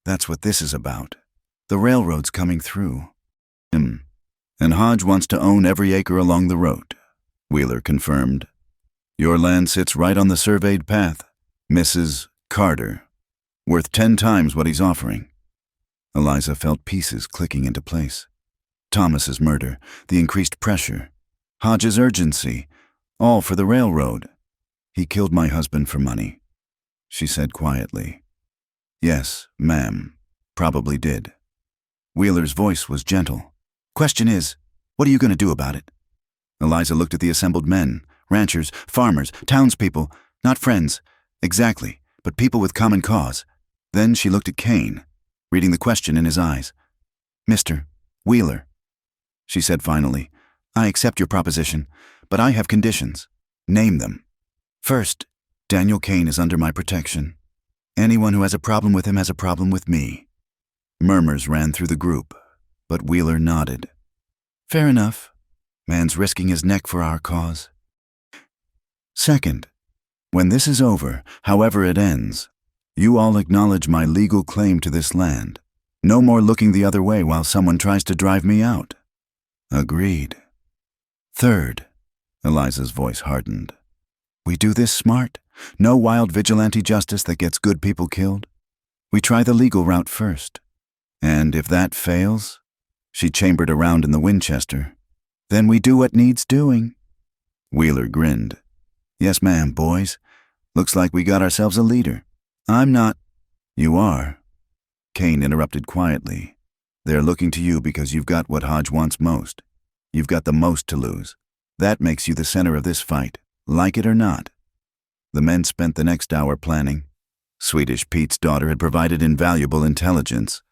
That's what this is about. The railroad's coming through. And Hodge wants to own every acre along the road, Wheeler confirmed. Your land sits right on the surveyed path, Mrs. Carter. Worth 10 times what he's offering. Eliza felt pieces clicking into place. Thomas's murder, the increased pressure, Hodge's urgency, all for the railroad. He killed my husband for money, she said quietly. Yes, ma'am, probably did. Wheeler's voice was gentle. Question is, what are you going to do about it? Eliza looked at the assembled men, ranchers, farmers, townspeople, not friends, exactly, but people with common cause. Then she looked at Kane, reading the question in his eyes. Mr. Wheeler, she said finally, I accept your proposition, but I have conditions. Name them. First, Daniel Kane is under my protection. Anyone who has a problem with him has a problem with me. Murmurs ran through the group, but Wheeler nodded. Fair enough. Man's risking his neck for our cause. Second, when this is over, however it ends, you all acknowledge my legal claim to this land. No more looking the other way while someone tries to drive me out. Agreed. Third, Eliza's voice hardened. We do this smart. No wild vigilante justice that gets good people killed. We try the legal route first. And if that fails, she chambered around in the Winchester, then we do what needs doing. Wheeler grinned. Yes, ma'am, boys. Looks like we got ourselves a leader. I'm not. You are. Kane interrupted quietly. They're looking to you because you've got what Hodge wants most. You've got the most to lose. That makes you the center of this fight, like it or not. The men spent the next hour planning. Swedish Pete's daughter had provided invaluable intelligence.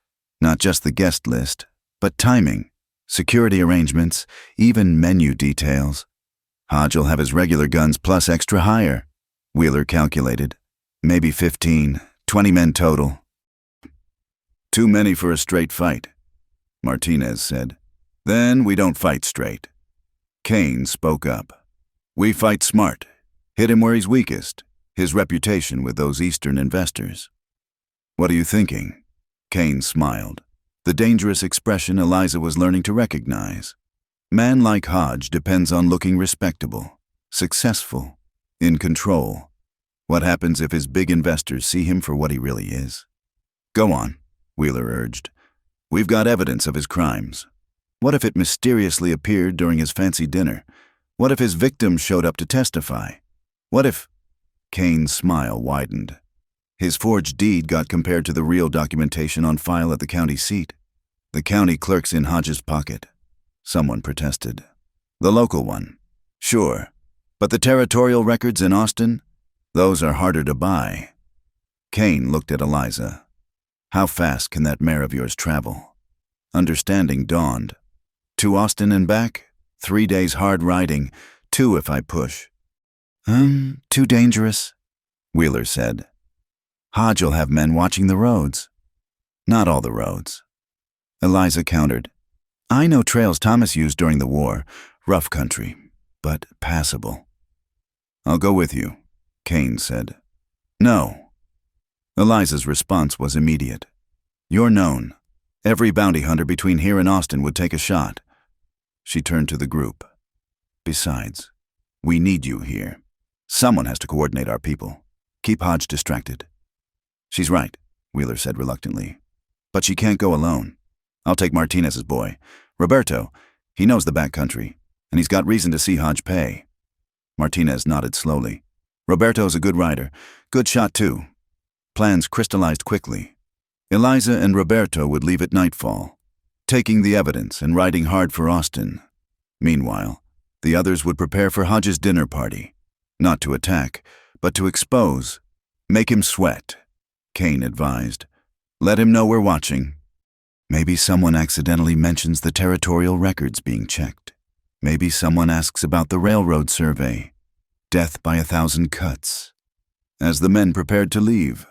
Not just the guest list, but timing, security arrangements, even menu details. Hodge'll have his regular guns plus extra hire, Wheeler calculated. Maybe 15, 20 men total. Too many for a straight fight, Martinez said. Then we don't fight straight. Kane spoke up. We fight smart. Hit him where he's weakest, his reputation with those Eastern investors. What are you thinking? Kane smiled, the dangerous expression Eliza was learning to recognize. Man like Hodge depends on looking respectable, successful, in control. What happens if his big investors see him for what he really is? Go on, Wheeler urged. We've got evidence of his crimes. What if it mysteriously appeared during his fancy dinner? What if his victims showed up to testify? What if... Kane's smile widened. His forged deed got compared to the real documentation on file at the county seat. The county clerk's in Hodge's pocket. Someone protested. The local one. Sure. But the territorial records in Austin? Those are harder to buy. Kane looked at Eliza. How fast can that mare of yours travel? Understanding dawned. To Austin and back? 3 days hard riding. 2 if I push. Too dangerous, Wheeler said. Hodge'll have men watching the roads. Not all the roads. Eliza countered. I know trails Thomas used during the war. Rough country, but passable. I'll go with you, Kane said. No. Eliza's response was immediate. You're known. Every bounty hunter between here and Austin would take a shot. She turned to the group. Besides, we need you here. Someone has to coordinate our people. Keep Hodge distracted. She's right, Wheeler said reluctantly. But she can't go alone. I'll take Martinez's boy. Roberto, he knows the back country, and he's got reason to see Hodge pay. Martinez nodded slowly. Roberto's a good rider. Good shot, too. Plans crystallized quickly. Eliza and Roberto would leave at nightfall, taking the evidence and riding hard for Austin. Meanwhile, the others would prepare for Hodge's dinner party. Not to attack, but to expose. Make him sweat, Kane advised. Let him know we're watching. Maybe someone accidentally mentions the territorial records being checked. Maybe someone asks about the railroad survey. Death by 1,000 cuts. As the men prepared to leave,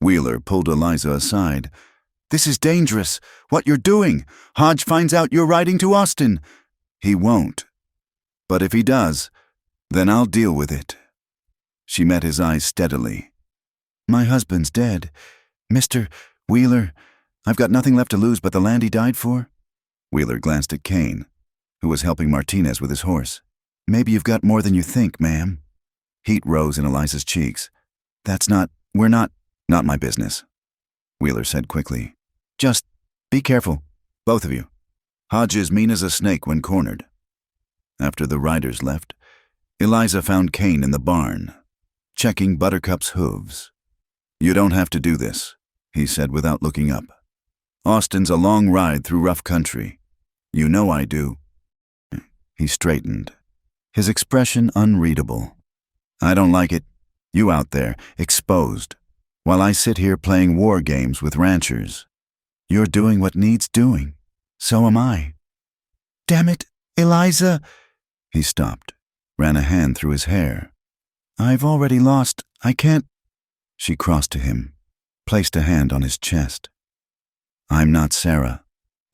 Wheeler pulled Eliza aside. This is dangerous. What you're doing. Hodge finds out you're riding to Austin. He won't. But if he does, then I'll deal with it. She met his eyes steadily. My husband's dead. Mr. Wheeler, I've got nothing left to lose but the land he died for. Wheeler glanced at Kane, who was helping Martinez with his horse. Maybe you've got more than you think, ma'am. Heat rose in Eliza's cheeks. We're not my business, Wheeler said quickly. Just be careful, both of you. Hodge is mean as a snake when cornered. After the riders left, Eliza found Kane in the barn, checking Buttercup's hooves. You don't have to do this, he said without looking up. Austin's a long ride through rough country. You know I do. He straightened, his expression unreadable. I don't like it. You out there, exposed, while I sit here playing war games with ranchers. You're doing what needs doing. So am I. Damn it, Eliza! He stopped, ran a hand through his hair. I've already lost. I can't. She crossed to him, placed a hand on his chest. I'm not Sarah.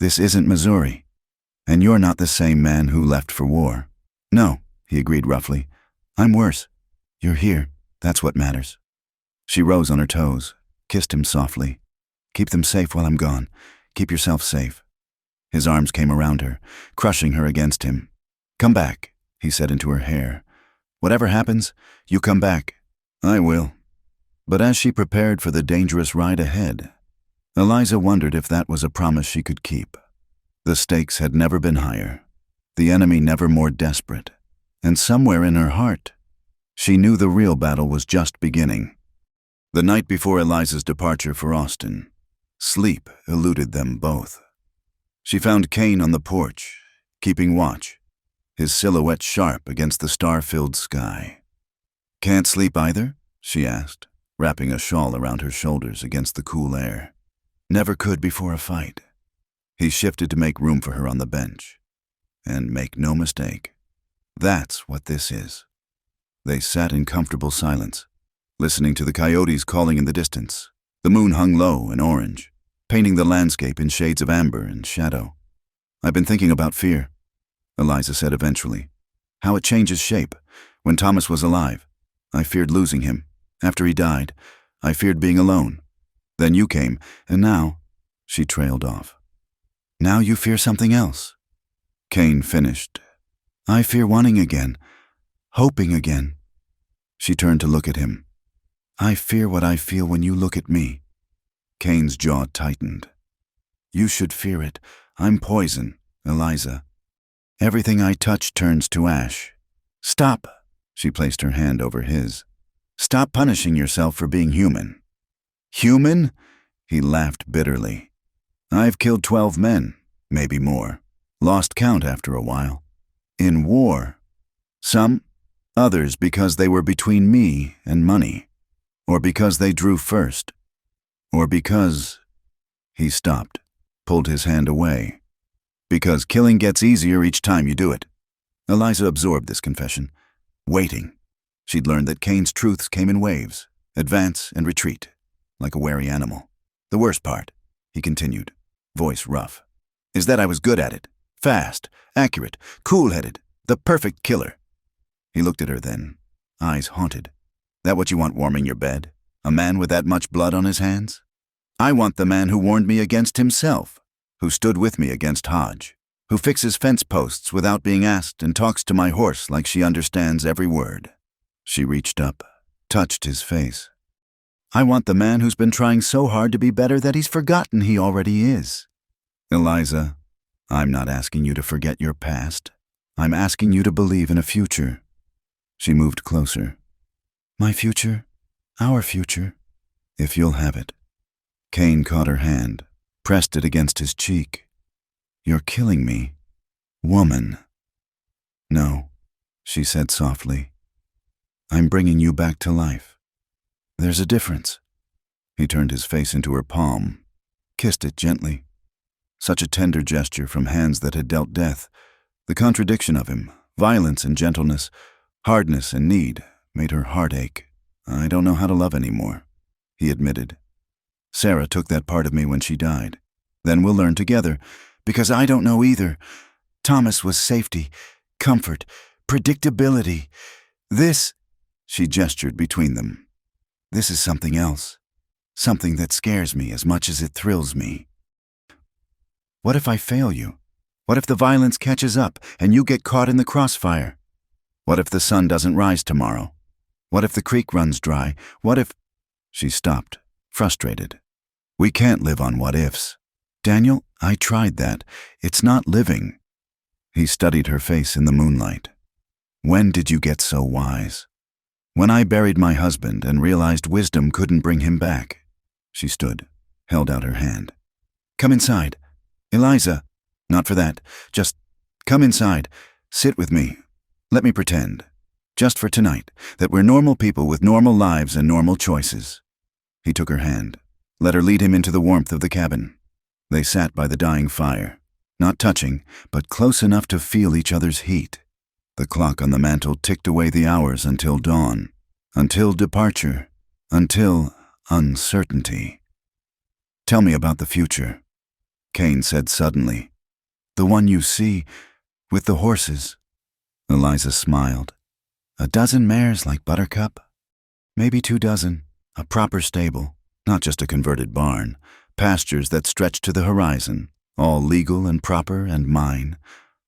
This isn't Missouri. And you're not the same man who left for war. No, he agreed roughly. I'm worse. You're here. That's what matters. She rose on her toes, kissed him softly. Keep them safe while I'm gone. Keep yourself safe. His arms came around her, crushing her against him. Come back, he said into her hair. Whatever happens, you come back. I will. But as she prepared for the dangerous ride ahead, Eliza wondered if that was a promise she could keep. The stakes had never been higher, the enemy never more desperate, and somewhere in her heart, she knew the real battle was just beginning. The night before Eliza's departure for Austin, sleep eluded them both. She found Kane on the porch, keeping watch, his silhouette sharp against the star-filled sky. Can't sleep either? She asked, wrapping a shawl around her shoulders against the cool air. Never could before a fight. He shifted to make room for her on the bench. And make no mistake, that's what this is. They sat in comfortable silence, listening to the coyotes calling in the distance. The moon hung low and orange, painting the landscape in shades of amber and shadow. I've been thinking about fear, Eliza said eventually. How it changes shape. When Thomas was alive, I feared losing him. After he died, I feared being alone. Then you came, and now, she trailed off. Now you fear something else. Kane finished. I fear wanting again, hoping again. She turned to look at him. I fear what I feel when you look at me. Kane's jaw tightened. You should fear it. I'm poison, Eliza. Everything I touch turns to ash. Stop. She placed her hand over his. Stop punishing yourself for being human. Human? He laughed bitterly. I've killed 12 men, maybe more. Lost count after a while. In war. Some, others because they were between me and money. Or because they drew first. Or because... He stopped, pulled his hand away. Because killing gets easier each time you do it. Eliza absorbed this confession, waiting. She'd learned that Kane's truths came in waves, advance and retreat, like a wary animal. The worst part, he continued, voice rough, is that I was good at it. Fast, accurate, cool-headed, the perfect killer. He looked at her then, eyes haunted. That what you want warming your bed? A man with that much blood on his hands? I want the man who warned me against himself, who stood with me against Hodge, who fixes fence posts without being asked and talks to my horse like she understands every word. She reached up, touched his face. I want the man who's been trying so hard to be better that he's forgotten he already is. Eliza, I'm not asking you to forget your past. I'm asking you to believe in a future. She moved closer. My future? Our future? If you'll have it. Kane caught her hand, pressed it against his cheek. You're killing me, woman. No, she said softly. I'm bringing you back to life. There's a difference. He turned his face into her palm, kissed it gently. Such a tender gesture from hands that had dealt death. The contradiction of him, violence and gentleness, hardness and need, made her heart ache. I don't know how to love anymore, he admitted. Sarah took that part of me when she died. Then we'll learn together, because I don't know either. Thomas was safety, comfort, predictability. This, she gestured between them. This is something else. Something that scares me as much as it thrills me. What if I fail you? What if the violence catches up and you get caught in the crossfire? What if the sun doesn't rise tomorrow? What if the creek runs dry? What if... She stopped, frustrated. We can't live on what-ifs. Daniel, I tried that. It's not living. He studied her face in the moonlight. When did you get so wise? When I buried my husband and realized wisdom couldn't bring him back. She stood, held out her hand. Come inside. Eliza. Not for that. Just come inside. Sit with me. Let me pretend, just for tonight, that we're normal people with normal lives and normal choices. He took her hand, let her lead him into the warmth of the cabin. They sat by the dying fire, not touching, but close enough to feel each other's heat. The clock on the mantel ticked away the hours until dawn, until departure, until uncertainty. Tell me about the future, Kane said suddenly. The one you see, with the horses. Eliza smiled. A dozen mares like Buttercup? Maybe 24, a proper stable, not just a converted barn, pastures that stretched to the horizon, all legal and proper and mine.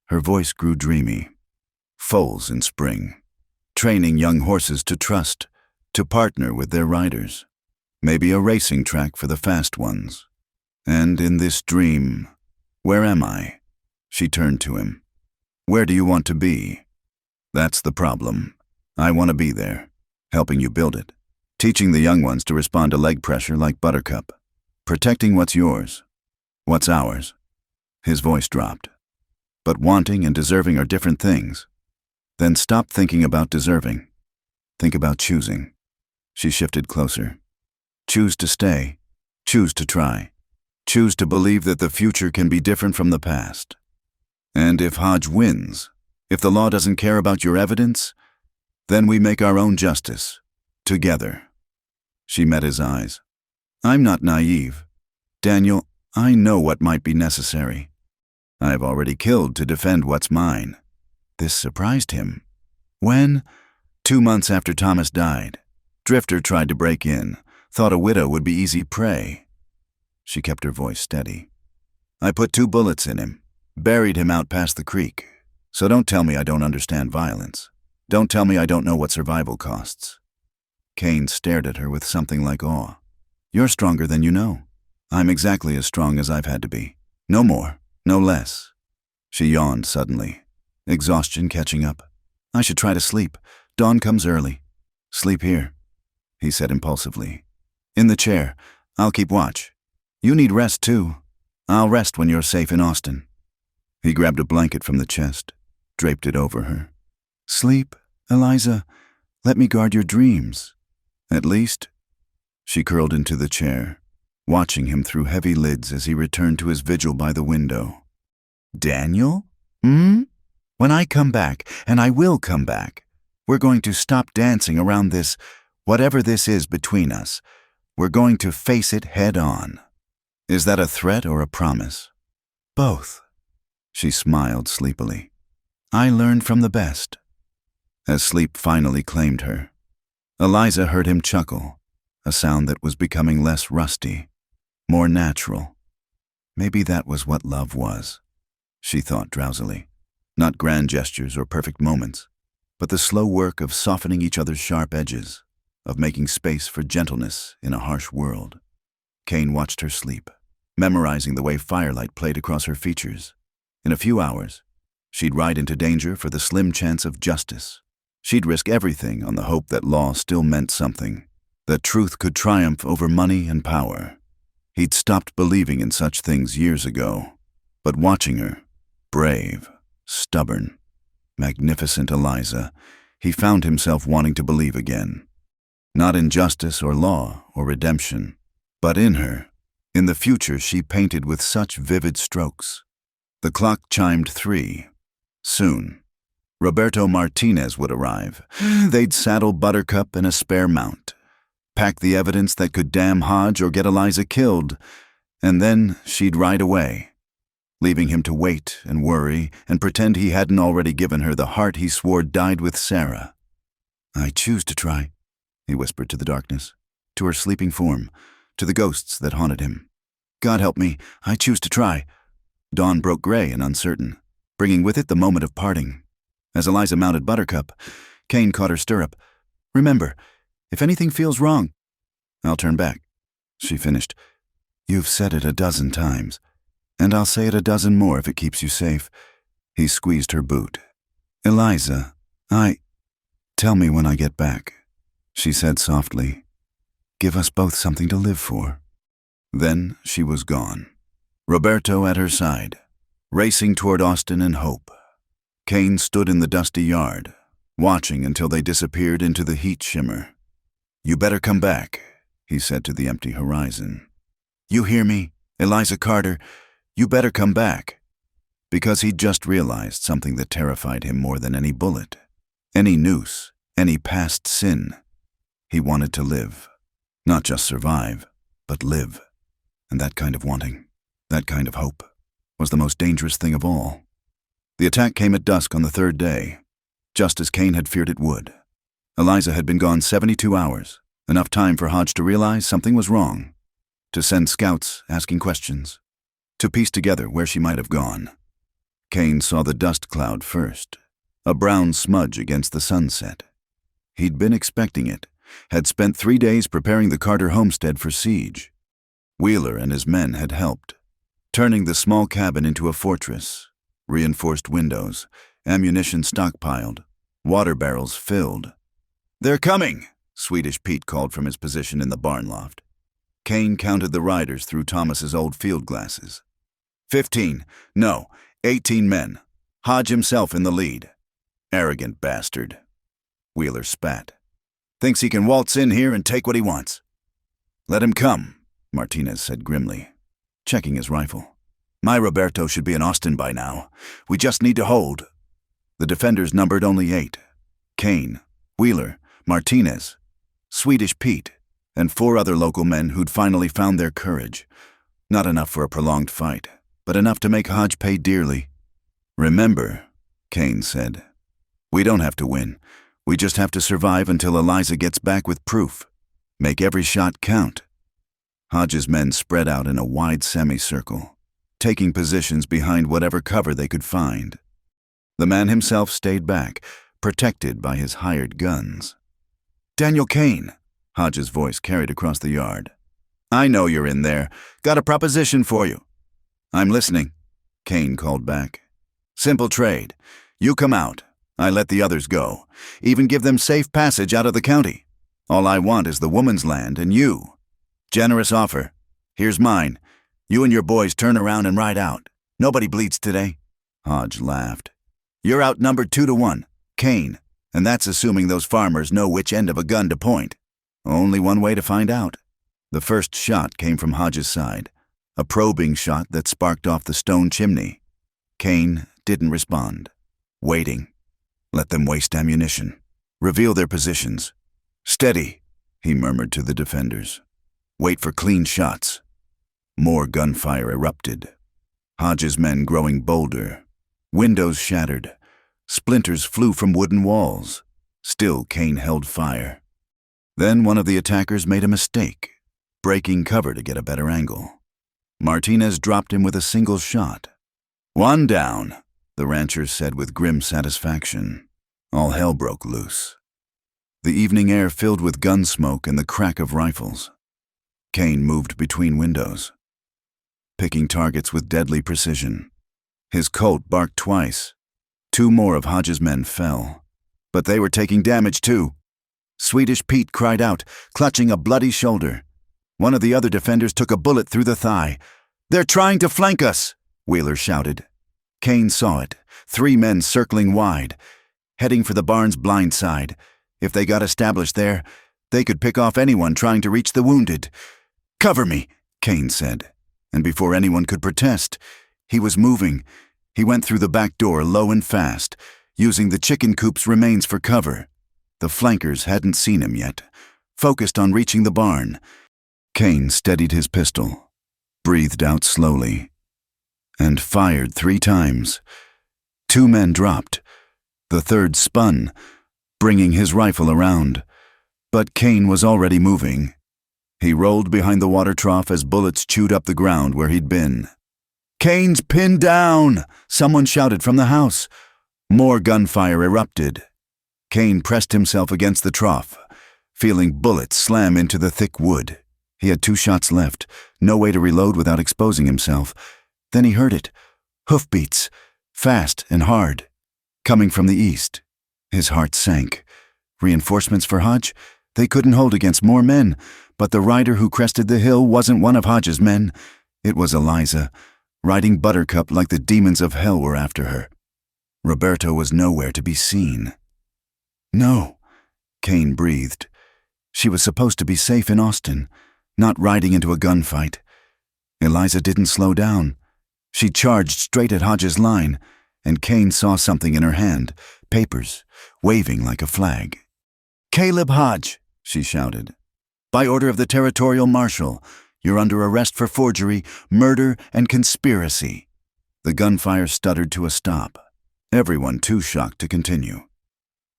Her voice grew dreamy. Foals in spring, training young horses to trust, to partner with their riders. Maybe a racing track for the fast ones. And in this dream, where am I? She turned to him. Where do you want to be? That's the problem. I want to be there, helping you build it, teaching the young ones to respond to leg pressure like Buttercup, protecting what's yours, what's ours. His voice dropped. But wanting and deserving are different things. Then stop thinking about deserving. Think about choosing. She shifted closer. Choose to stay. Choose to try. Choose to believe that the future can be different from the past. And if Hodge wins, if the law doesn't care about your evidence, then we make our own justice, together. She met his eyes. I'm not naive. Daniel, I know what might be necessary. I've already killed to defend what's mine. This surprised him. When? 2 months after Thomas died. Drifter tried to break in, thought a widow would be easy prey. She kept her voice steady. I put 2 bullets in him, buried him out past the creek. So don't tell me I don't understand violence. Don't tell me I don't know what survival costs. Kane stared at her with something like awe. You're stronger than you know. I'm exactly as strong as I've had to be. No more, no less. She yawned suddenly, exhaustion catching up. I should try to sleep. Dawn comes early. Sleep here, he said impulsively. In the chair. I'll keep watch. You need rest too. I'll rest when you're safe in Austin. He grabbed a blanket from the chest, draped it over her. Sleep, Eliza. Let me guard your dreams. At least. She curled into the chair, watching him through heavy lids as he returned to his vigil by the window. Daniel? When I come back, and I will come back, we're going to stop dancing around this, whatever this is between us. We're going to face it head on. Is that a threat or a promise? Both. She smiled sleepily. I learned from the best. As sleep finally claimed her, Eliza heard him chuckle, a sound that was becoming less rusty, more natural. Maybe that was what love was, she thought drowsily. Not grand gestures or perfect moments, but the slow work of softening each other's sharp edges, of making space for gentleness in a harsh world. Kane watched her sleep, memorizing the way firelight played across her features. In a few hours, she'd ride into danger for the slim chance of justice. She'd risk everything on the hope that law still meant something, that truth could triumph over money and power. He'd stopped believing in such things years ago, but watching her, brave, stubborn, magnificent Eliza, he found himself wanting to believe again. Not in justice or law or redemption, but in her, in the future she painted with such vivid strokes. The clock chimed 3. Soon, Roberto Martinez would arrive. They'd saddle Buttercup in a spare mount, pack the evidence that could damn Hodge or get Eliza killed, and then she'd ride away, leaving him to wait and worry and pretend he hadn't already given her the heart he swore died with Sarah. "I choose to try," he whispered to the darkness, to her sleeping form, to the ghosts that haunted him. "God help me, I choose to try." Dawn broke gray and uncertain, bringing with it the moment of parting. As Eliza mounted Buttercup, Kane caught her stirrup. "Remember, if anything feels wrong, I'll turn back," she finished. "You've said it a dozen times, and I'll say it a dozen more if it keeps you safe." He squeezed her boot. "Eliza, tell me when I get back," she said softly. "Give us both something to live for." Then she was gone, Roberto at her side, racing toward Austin and hope. Kane stood in the dusty yard, watching until they disappeared into the heat shimmer. "You better come back," he said to the empty horizon. "You hear me, Eliza Carter? You better come back." Because he'd just realized something that terrified him more than any bullet, any noose, any past sin. He wanted to live. Not just survive, but live. And that kind of wanting, that kind of hope, was the most dangerous thing of all. The attack came at dusk on the 3rd day, just as Kane had feared it would. Eliza had been gone 72 hours, enough time for Hodge to realize something was wrong, to send scouts asking questions, to piece together where she might have gone. Kane saw the dust cloud first, a brown smudge against the sunset. He'd been expecting it, had spent 3 days preparing the Carter homestead for siege. Wheeler and his men had helped, turning the small cabin into a fortress, reinforced windows, ammunition stockpiled, water barrels filled. "They're coming," Swedish Pete called from his position in the barn loft. Kane counted the riders through Thomas's old field glasses. 15, no, 18 men, Hodge himself in the lead. "Arrogant bastard," Wheeler spat. "Thinks he can waltz in here and take what he wants." "Let him come," Martinez said grimly, checking his rifle. "My Roberto should be in Austin by now. We just need to hold." The defenders numbered only 8. Kane, Wheeler, Martinez, Swedish Pete, and 4 other local men who'd finally found their courage. Not enough for a prolonged fight, but enough to make Hodge pay dearly. "Remember," Kane said, "we don't have to win. We just have to survive until Eliza gets back with proof. Make every shot count." Hodge's men spread out in a wide semicircle, taking positions behind whatever cover they could find. The man himself stayed back, protected by his hired guns. "Daniel Kane," Hodge's voice carried across the yard. "I know you're in there. Got a proposition for you." "I'm listening," Kane called back. "Simple trade. You come out. I let the others go. Even give them safe passage out of the county. All I want is the woman's land and you. Generous offer. Here's mine. You and your boys turn around and ride out. Nobody bleeds today." Hodge laughed. "You're outnumbered 2-1, Kane, and that's assuming those farmers know which end of a gun to point. Only one way to find out." The first shot came from Hodge's side, a probing shot that sparked off the stone chimney. Kane didn't respond. Waiting. Let them waste ammunition. Reveal their positions. "Steady," he murmured to the defenders. "Wait for clean shots." More gunfire erupted. Hodge's men growing bolder. Windows shattered. Splinters flew from wooden walls. Still Kane held fire. Then one of the attackers made a mistake, breaking cover to get a better angle. Martinez dropped him with a single shot. "One down," the ranchers said with grim satisfaction. All hell broke loose. The evening air filled with gun smoke and the crack of rifles. Kane moved between windows. picking targets with deadly precision. His Colt barked twice. 2 more of Hodge's men fell. But they were taking damage too. Swedish Pete cried out, clutching a bloody shoulder. One of the other defenders took a bullet through the thigh. "They're trying to flank us!" Wheeler shouted. Kane saw it, 3 men circling wide, heading for the barn's blind side. If they got established there, they could pick off anyone trying to reach the wounded. "Cover me," Kane said, and before anyone could protest, he was moving. He went through the back door low and fast, using the chicken coop's remains for cover. The flankers hadn't seen him yet, focused on reaching the barn. Kane steadied his pistol, breathed out slowly, and fired 3 times. 2 men dropped. The third spun, bringing his rifle around. But Kane was already moving. He rolled behind the water trough as bullets chewed up the ground where he'd been. "Kane's pinned down!" someone shouted from the house. More gunfire erupted. Kane pressed himself against the trough, feeling bullets slam into the thick wood. He had 2 shots left, no way to reload without exposing himself. Then he heard it. Hoofbeats, fast and hard, coming from the east. His heart sank. Reinforcements for Hodge? They couldn't hold against more men, but the rider who crested the hill wasn't one of Hodge's men. It was Eliza, riding Buttercup like the demons of hell were after her. Roberto was nowhere to be seen. "No," Kane breathed. She was supposed to be safe in Austin, not riding into a gunfight. Eliza didn't slow down. She charged straight at Hodge's line, and Kane saw something in her hand, papers, waving like a flag. "Caleb Hodge," she shouted. "By order of the Territorial Marshal, you're under arrest for forgery, murder, and conspiracy." The gunfire stuttered to a stop, everyone too shocked to continue.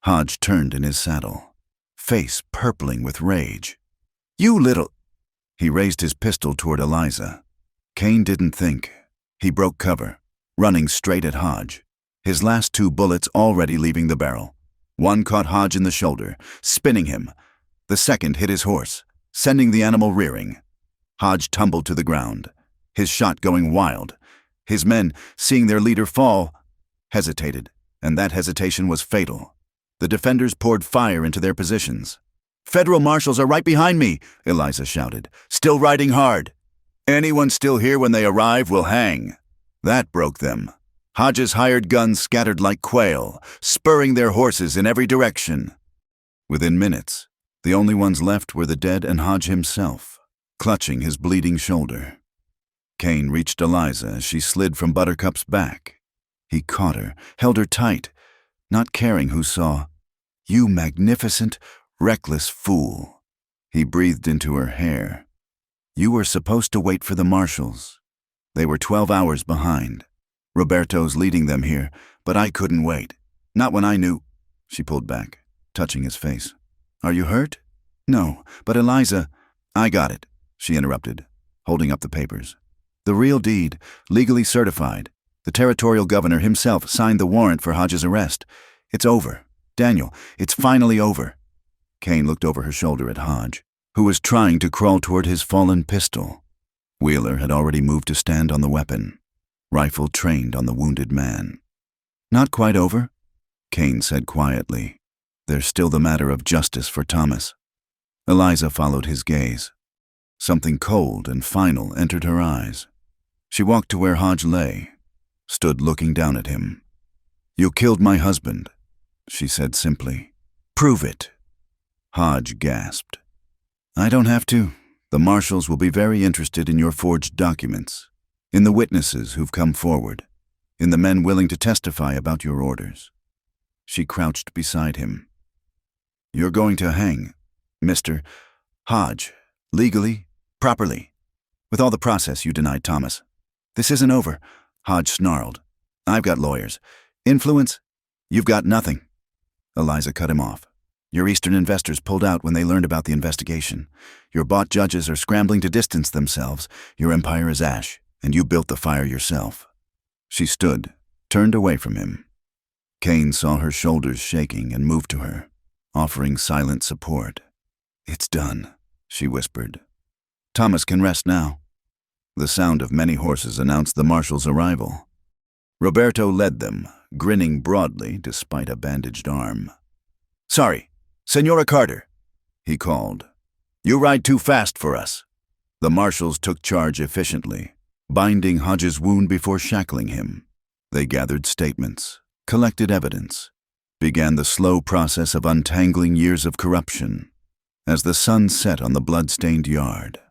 Hodge turned in his saddle, face purpling with rage. "You little—" He raised his pistol toward Eliza. Kane didn't think. He broke cover, running straight at Hodge, his last 2 bullets already leaving the barrel. One caught Hodge in the shoulder, spinning him. The second hit his horse, sending the animal rearing. Hodge tumbled to the ground, his shot going wild. His men, seeing their leader fall, hesitated, and that hesitation was fatal. The defenders poured fire into their positions. "Federal marshals are right behind me," Eliza shouted, "still riding hard. Anyone still here when they arrive will hang." That broke them. Hodge's hired guns scattered like quail, spurring their horses in every direction. Within minutes, the only ones left were the dead and Hodge himself, clutching his bleeding shoulder. Kane reached Eliza as she slid from Buttercup's back. He caught her, held her tight, not caring who saw. "You magnificent, reckless fool." He breathed into her hair. "You were supposed to wait for the marshals. They were 12 hours behind. Roberto's leading them here, but I couldn't wait. Not when I knew—" She pulled back, touching his face. "Are you hurt?" "No, but Eliza—" "I got it," she interrupted, holding up the papers. "The real deed, legally certified. The territorial governor himself signed the warrant for Hodge's arrest. It's over. Daniel, it's finally over." Kane looked over her shoulder at Hodge, who was trying to crawl toward his fallen pistol. Wheeler had already moved to stand on the weapon, rifle trained on the wounded man. "Not quite over," Kane said quietly. "There's still the matter of justice for Thomas." Eliza followed his gaze. Something cold and final entered her eyes. She walked to where Hodge lay, stood looking down at him. "You killed my husband," she said simply. "Prove it." Hodge gasped. "I don't have to. The marshals will be very interested in your forged documents, in the witnesses who've come forward, in the men willing to testify about your orders." She crouched beside him. "You're going to hang, Mr. Hodge, legally, properly. With all the process you denied Thomas. This isn't over," Hodge snarled. "I've got lawyers. Influence? You've got nothing." Eliza cut him off. "Your Eastern investors pulled out when they learned about the investigation. Your bought judges are scrambling to distance themselves. Your empire is ash, and you built the fire yourself." She stood, turned away from him. Kane saw her shoulders shaking and moved to her, offering silent support. "It's done," she whispered. "Thomas can rest now." The sound of many horses announced the marshal's arrival. Roberto led them, grinning broadly despite a bandaged arm. "Sorry, Senora Carter," he called. "You ride too fast for us." The marshals took charge efficiently, binding Hodges' wound before shackling him. They gathered statements, collected evidence, began the slow process of untangling years of corruption. As the sun set on the blood-stained yard,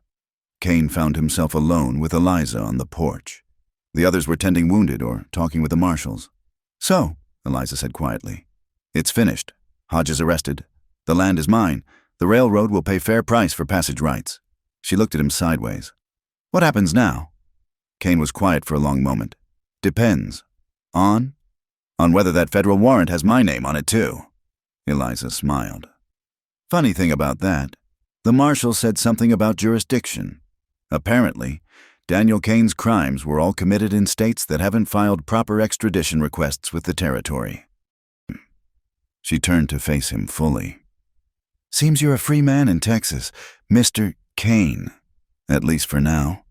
Kane found himself alone with Eliza on the porch. The others were tending wounded or talking with the marshals. "So," Eliza said quietly, "it's finished. Hodges arrested. The land is mine. The railroad will pay fair price for passage rights." She looked at him sideways. "What happens now?" Kane was quiet for a long moment. "Depends. On whether that federal warrant has my name on it, too." Eliza smiled. "Funny thing about that, the marshal said something about jurisdiction. Apparently, Daniel Kane's crimes were all committed in states that haven't filed proper extradition requests with the territory." She turned to face him fully. "Seems you're a free man in Texas, Mr. Kane. At least for now.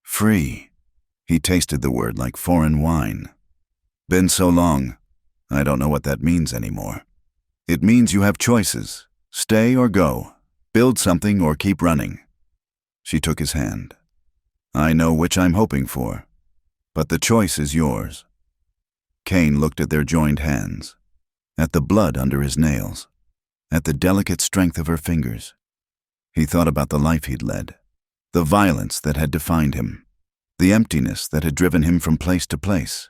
Free." He tasted the word like foreign wine. "Been so long, I don't know what that means anymore. It means you have choices. Stay or go. Build something or keep running." She took his hand. "I know which I'm hoping for, but the choice is yours." Kane looked at their joined hands, at the blood under his nails, at the delicate strength of her fingers. He thought about the life he'd led, the violence that had defined him, the emptiness that had driven him from place to place.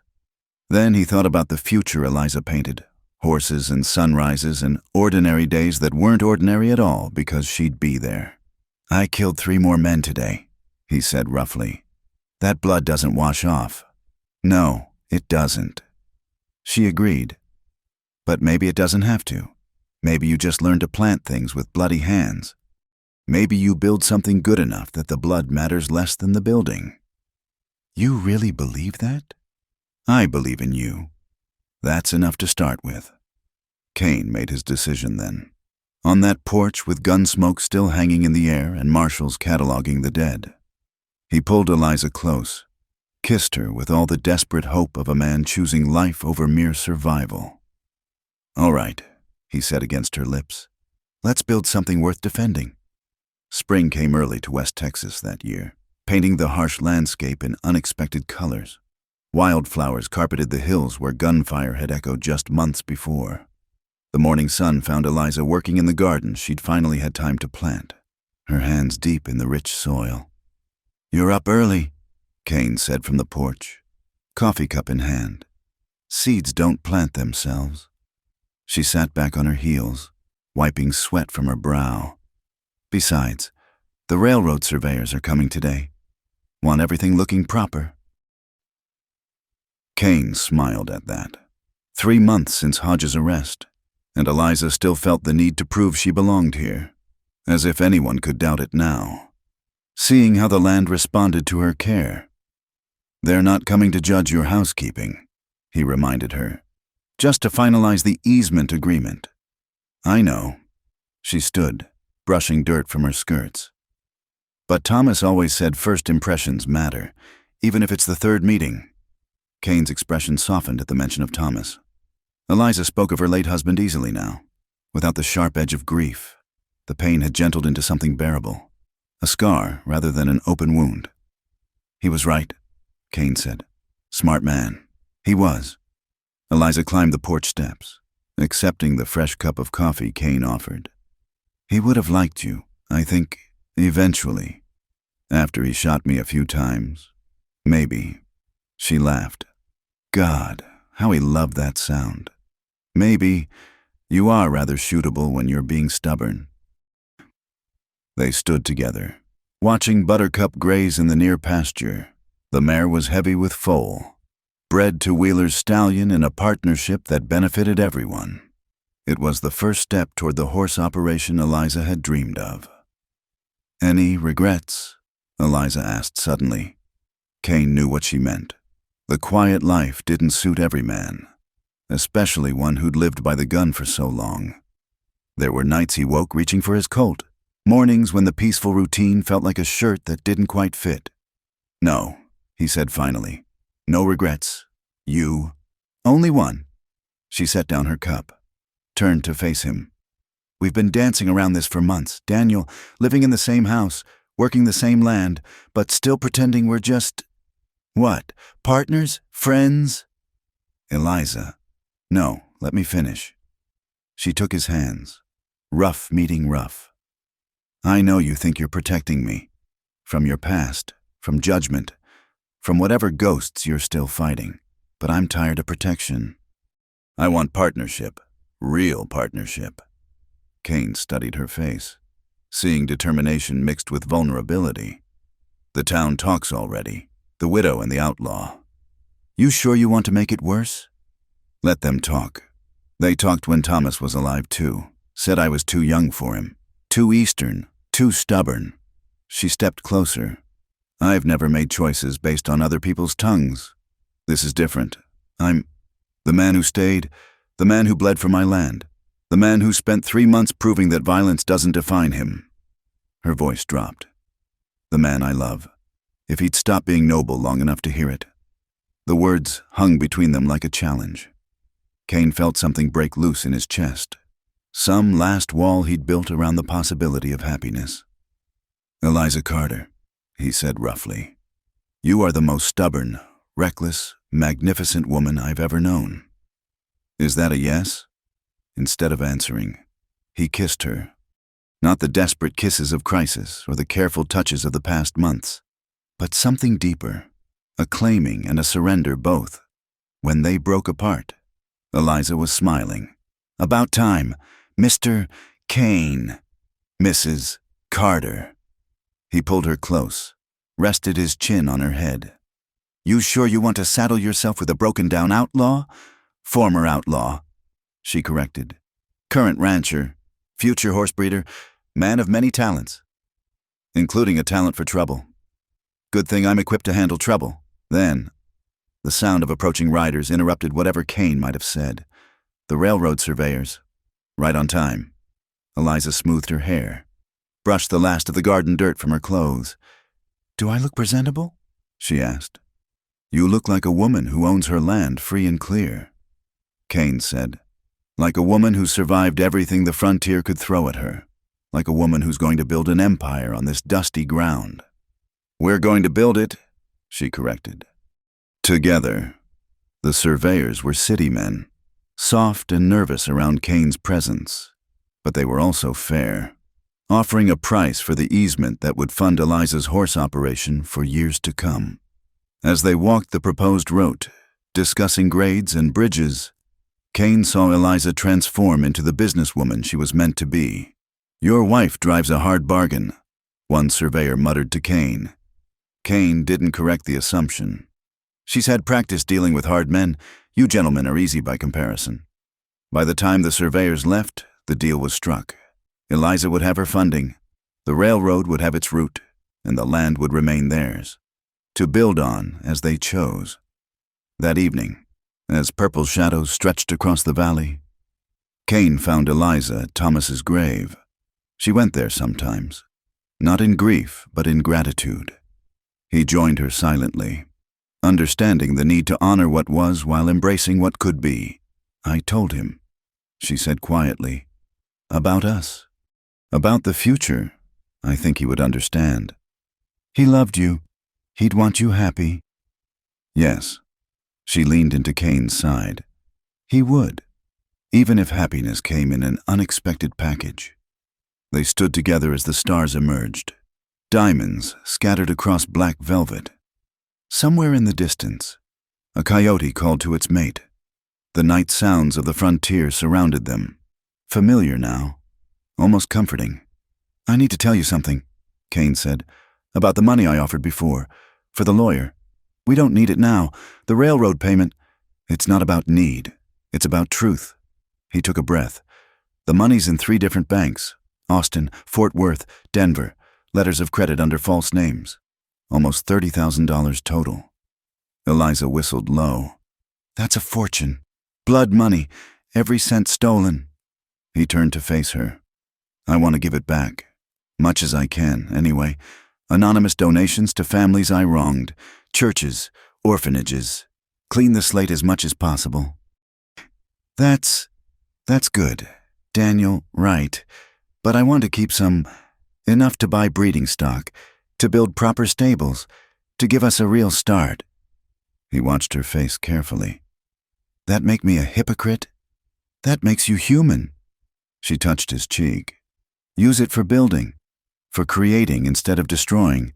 Then he thought about the future Eliza painted, horses and sunrises and ordinary days that weren't ordinary at all because she'd be there. "I killed 3 more men today," he said roughly. "That blood doesn't wash off." "No, it doesn't." She agreed. "But maybe it doesn't have to. Maybe you just learn to plant things with bloody hands. Maybe you build something good enough that the blood matters less than the building." "You really believe that?" "I believe in you. That's enough to start with." Kane made his decision then. On that porch with gun smoke still hanging in the air and marshals cataloging the dead. He pulled Eliza close, kissed her with all the desperate hope of a man choosing life over mere survival. "All right," he said against her lips. "Let's build something worth defending." Spring came early to West Texas that year, painting the harsh landscape in unexpected colors. Wildflowers carpeted the hills where gunfire had echoed just months before. The morning sun found Eliza working in the garden she'd finally had time to plant, her hands deep in the rich soil. "You're up early," Kane said from the porch, coffee cup in hand. "Seeds don't plant themselves." She sat back on her heels, wiping sweat from her brow. "Besides, the railroad surveyors are coming today. Want everything looking proper." Kane smiled at that. 3 months since Hodges' arrest, and Eliza still felt the need to prove she belonged here, as if anyone could doubt it now. Seeing how the land responded to her care. "They're not coming to judge your housekeeping," he reminded her, "just to finalize the easement agreement." "I know." She stood, brushing dirt from her skirts. "But Thomas always said first impressions matter, even if it's the 3rd meeting." Kane's expression softened at the mention of Thomas. Eliza spoke of her late husband easily now, without the sharp edge of grief. The pain had gentled into something bearable, a scar rather than an open wound. "He was right," Kane said. "Smart man. He was." Eliza climbed the porch steps, accepting the fresh cup of coffee Kane offered. "He would have liked you, I think, eventually. After he shot me a few times. Maybe." She laughed. God, how he loved that sound. "Maybe you are rather shootable when you're being stubborn." They stood together, watching Buttercup graze in the near pasture. The mare was heavy with foal, bred to Wheeler's stallion in a partnership that benefited everyone. It was the first step toward the horse operation Eliza had dreamed of. "Any regrets?" Eliza asked suddenly. Kane knew what she meant. The quiet life didn't suit every man, especially one who'd lived by the gun for so long. There were nights he woke reaching for his Colt, mornings when the peaceful routine felt like a shirt that didn't quite fit. No, he said finally. No regrets. You? Only one. She set down her cup, turned to face him. We've been dancing around this for months, Daniel, living in the same house, working the same land, but still pretending we're just… What? Partners? Friends? Eliza. No, let me finish. She took his hands. Rough meeting rough. I know you think you're protecting me. From your past, from judgment, from whatever ghosts you're still fighting. But I'm tired of protection. I want partnership. Real partnership. Kane studied her face, seeing determination mixed with vulnerability. The town talks already. The widow and the outlaw. You sure you want to make it worse? Let them talk. They talked when Thomas was alive too. Said I was too young for him. Too Eastern. Too stubborn. She stepped closer. I've never made choices based on other people's tongues. This is different. I'm the man who stayed, the man who bled for my land, the man who spent 3 months proving that violence doesn't define him. Her voice dropped. The man I love. If he'd stop being noble long enough to hear it. The words hung between them like a challenge. Kane felt something break loose in his chest. Some last wall he'd built around the possibility of happiness. Eliza Carter, he said roughly, you are the most stubborn, reckless, magnificent woman I've ever known. Is that a yes? Instead of answering, he kissed her. Not the desperate kisses of crisis or the careful touches of the past months, but something deeper, a claiming and a surrender both. When they broke apart, Eliza was smiling. About time, Mr. Kane, Mrs. Carter. He pulled her close, rested his chin on her head. You sure you want to saddle yourself with a broken-down outlaw? Former outlaw, she corrected. Current rancher, future horse breeder, man of many talents, including a talent for trouble. Good thing I'm equipped to handle trouble. Then, the sound of approaching riders interrupted whatever Kane might have said. The railroad surveyors. Right on time. Eliza smoothed her hair, brushed the last of the garden dirt from her clothes. Do I look presentable? She asked. You look like a woman who owns her land free and clear, Kane said. Like a woman who survived everything the frontier could throw at her. Like a woman who's going to build an empire on this dusty ground. We're going to build it, she corrected. Together. The surveyors were city men, soft and nervous around Kane's presence. But they were also fair, offering a price for the easement that would fund Eliza's horse operation for years to come. As they walked the proposed route, discussing grades and bridges, Kane saw Eliza transform into the businesswoman she was meant to be. Your wife drives a hard bargain, one surveyor muttered to Kane. Kane didn't correct the assumption. She's had practice dealing with hard men. You gentlemen are easy by comparison. By the time the surveyors left, the deal was struck. Eliza would have her funding, the railroad would have its route, and the land would remain theirs, to build on as they chose. That evening, as purple shadows stretched across the valley, Kane found Eliza at Thomas's grave. She went there sometimes, not in grief, but in gratitude. He joined her silently, understanding the need to honor what was while embracing what could be. I told him, she said quietly, about us, about the future. I think he would understand. He loved you. He'd want you happy. Yes, she leaned into Kane's side. He would, even if happiness came in an unexpected package. They stood together as the stars emerged, diamonds scattered across black velvet. Somewhere in the distance, a coyote called to its mate. The night sounds of the frontier surrounded them, familiar now, almost comforting. I need to tell you something, Kane said, about the money I offered before, for the lawyer. We don't need it now. The railroad payment, it's not about need. It's about truth. He took a breath. The money's in 3 different banks, Austin, Fort Worth, Denver, letters of credit under false names. Almost $30,000 total. Eliza whistled low. That's a fortune. Blood money, every cent stolen. He turned to face her. I want to give it back. Much as I can, anyway. Anonymous donations to families I wronged, churches, orphanages. Clean the slate as much as possible. That's good, Daniel, right. But I want to keep enough to buy breeding stock, to build proper stables, to give us a real start. He watched her face carefully. That make me a hypocrite? That makes you human. She touched his cheek. Use it for building, for creating instead of destroying.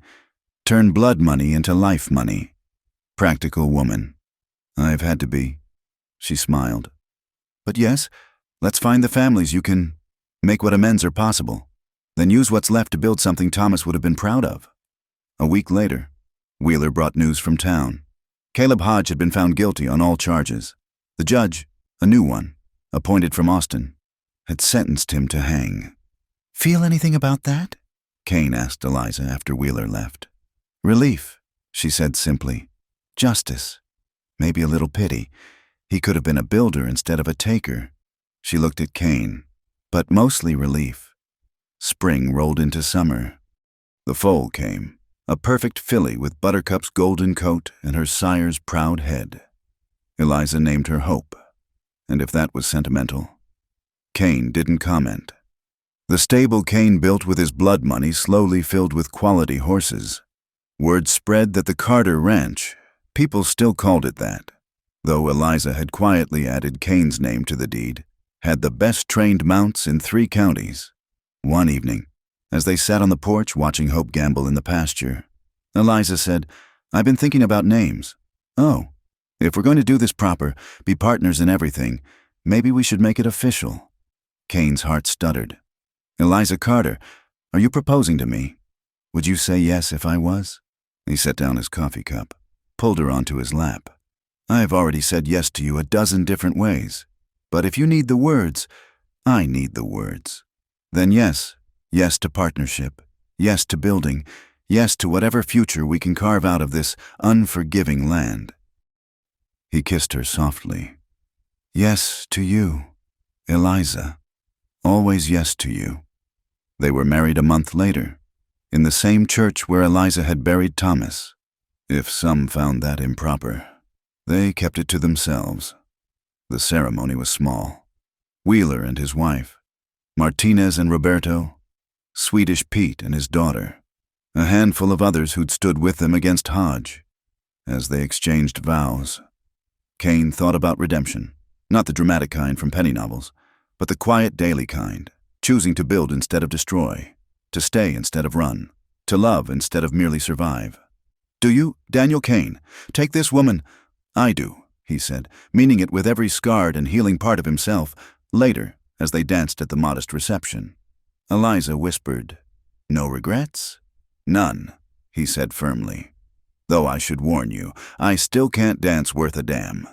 Turn blood money into life money. Practical woman. I've had to be. She smiled. But yes, let's find the families you can make what amends are possible. Then use what's left to build something Thomas would have been proud of. A week later, Wheeler brought news from town. Caleb Hodge had been found guilty on all charges. The judge, a new one, appointed from Austin, had sentenced him to hang. Feel anything about that? Kane asked Eliza after Wheeler left. Relief, she said simply. Justice. Maybe a little pity. He could have been a builder instead of a taker. She looked at Kane, but mostly relief. Spring rolled into summer. The foal came, a perfect filly with Buttercup's golden coat and her sire's proud head. Eliza named her Hope, and if that was sentimental, Kane didn't comment. The stable Kane built with his blood money slowly filled with quality horses. Word spread that the Carter Ranch, people still called it that, though Eliza had quietly added Kane's name to the deed, had the best trained mounts in 3 counties. One evening, as they sat on the porch watching Hope gamble in the pasture, Eliza said, I've been thinking about names. Oh, if we're going to do this proper, be partners in everything, maybe we should make it official. Kane's heart stuttered. Eliza Carter, are you proposing to me? Would you say yes if I was? He set down his coffee cup, pulled her onto his lap. I've already said yes to you a dozen different ways. But if you need the words, I need the words. Then yes, yes to partnership, yes to building, yes to whatever future we can carve out of this unforgiving land. He kissed her softly. Yes to you, Eliza. Always yes to you. They were married a month later, in the same church where Eliza had buried Thomas. If some found that improper, they kept it to themselves. The ceremony was small. Wheeler and his wife, Martinez and Roberto, Swedish Pete and his daughter, a handful of others who'd stood with them against Hodge. As they exchanged vows, Kane thought about redemption, not the dramatic kind from penny novels, but the quiet daily kind, choosing to build instead of destroy, to stay instead of run, to love instead of merely survive. Do you, Daniel Kane, take this woman? I do, he said, meaning it with every scarred and healing part of himself, later, as they danced at the modest reception. Eliza whispered, No regrets? None, he said firmly. Though I should warn you, I still can't dance worth a damn.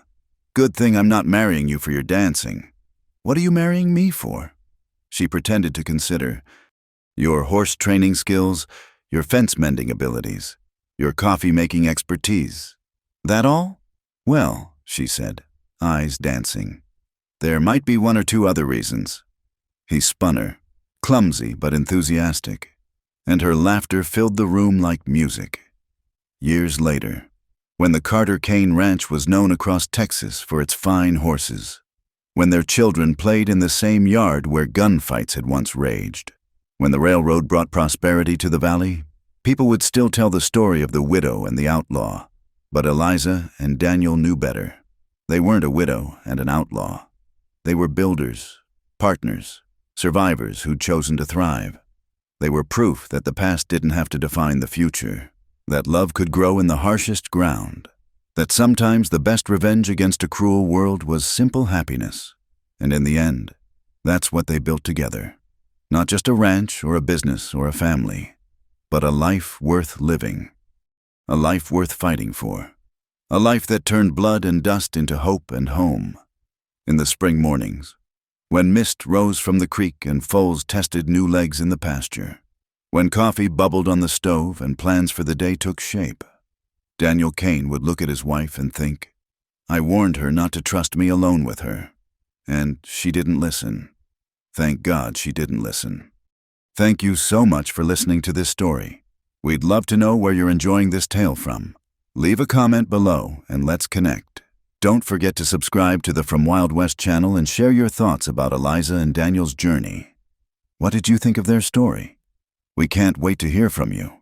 Good thing I'm not marrying you for your dancing. What are you marrying me for? She pretended to consider. Your horse training skills, your fence mending abilities, your coffee-making expertise. That all? Well, she said, eyes dancing. There might be 1 or 2 other reasons. He spun her, clumsy but enthusiastic, and her laughter filled the room like music. Years later, when the Carter Kane Ranch was known across Texas for its fine horses, when their children played in the same yard where gunfights had once raged, when the railroad brought prosperity to the valley, people would still tell the story of the widow and the outlaw. But Eliza and Daniel knew better. They weren't a widow and an outlaw. They were builders, partners, survivors who'd chosen to thrive. They were proof that the past didn't have to define the future, that love could grow in the harshest ground, that sometimes the best revenge against a cruel world was simple happiness. And in the end, that's what they built together. Not just a ranch or a business or a family, but a life worth living. A life worth fighting for. A life that turned blood and dust into hope and home. In the spring mornings, when mist rose from the creek and foals tested new legs in the pasture, when coffee bubbled on the stove and plans for the day took shape, Daniel Kane would look at his wife and think, I warned her not to trust me alone with her. And she didn't listen. Thank God she didn't listen. Thank you so much for listening to this story. We'd love to know where you're enjoying this tale from. Leave a comment below and let's connect. Don't forget to subscribe to the From Wild West channel and share your thoughts about Eliza and Daniel's journey. What did you think of their story? We can't wait to hear from you.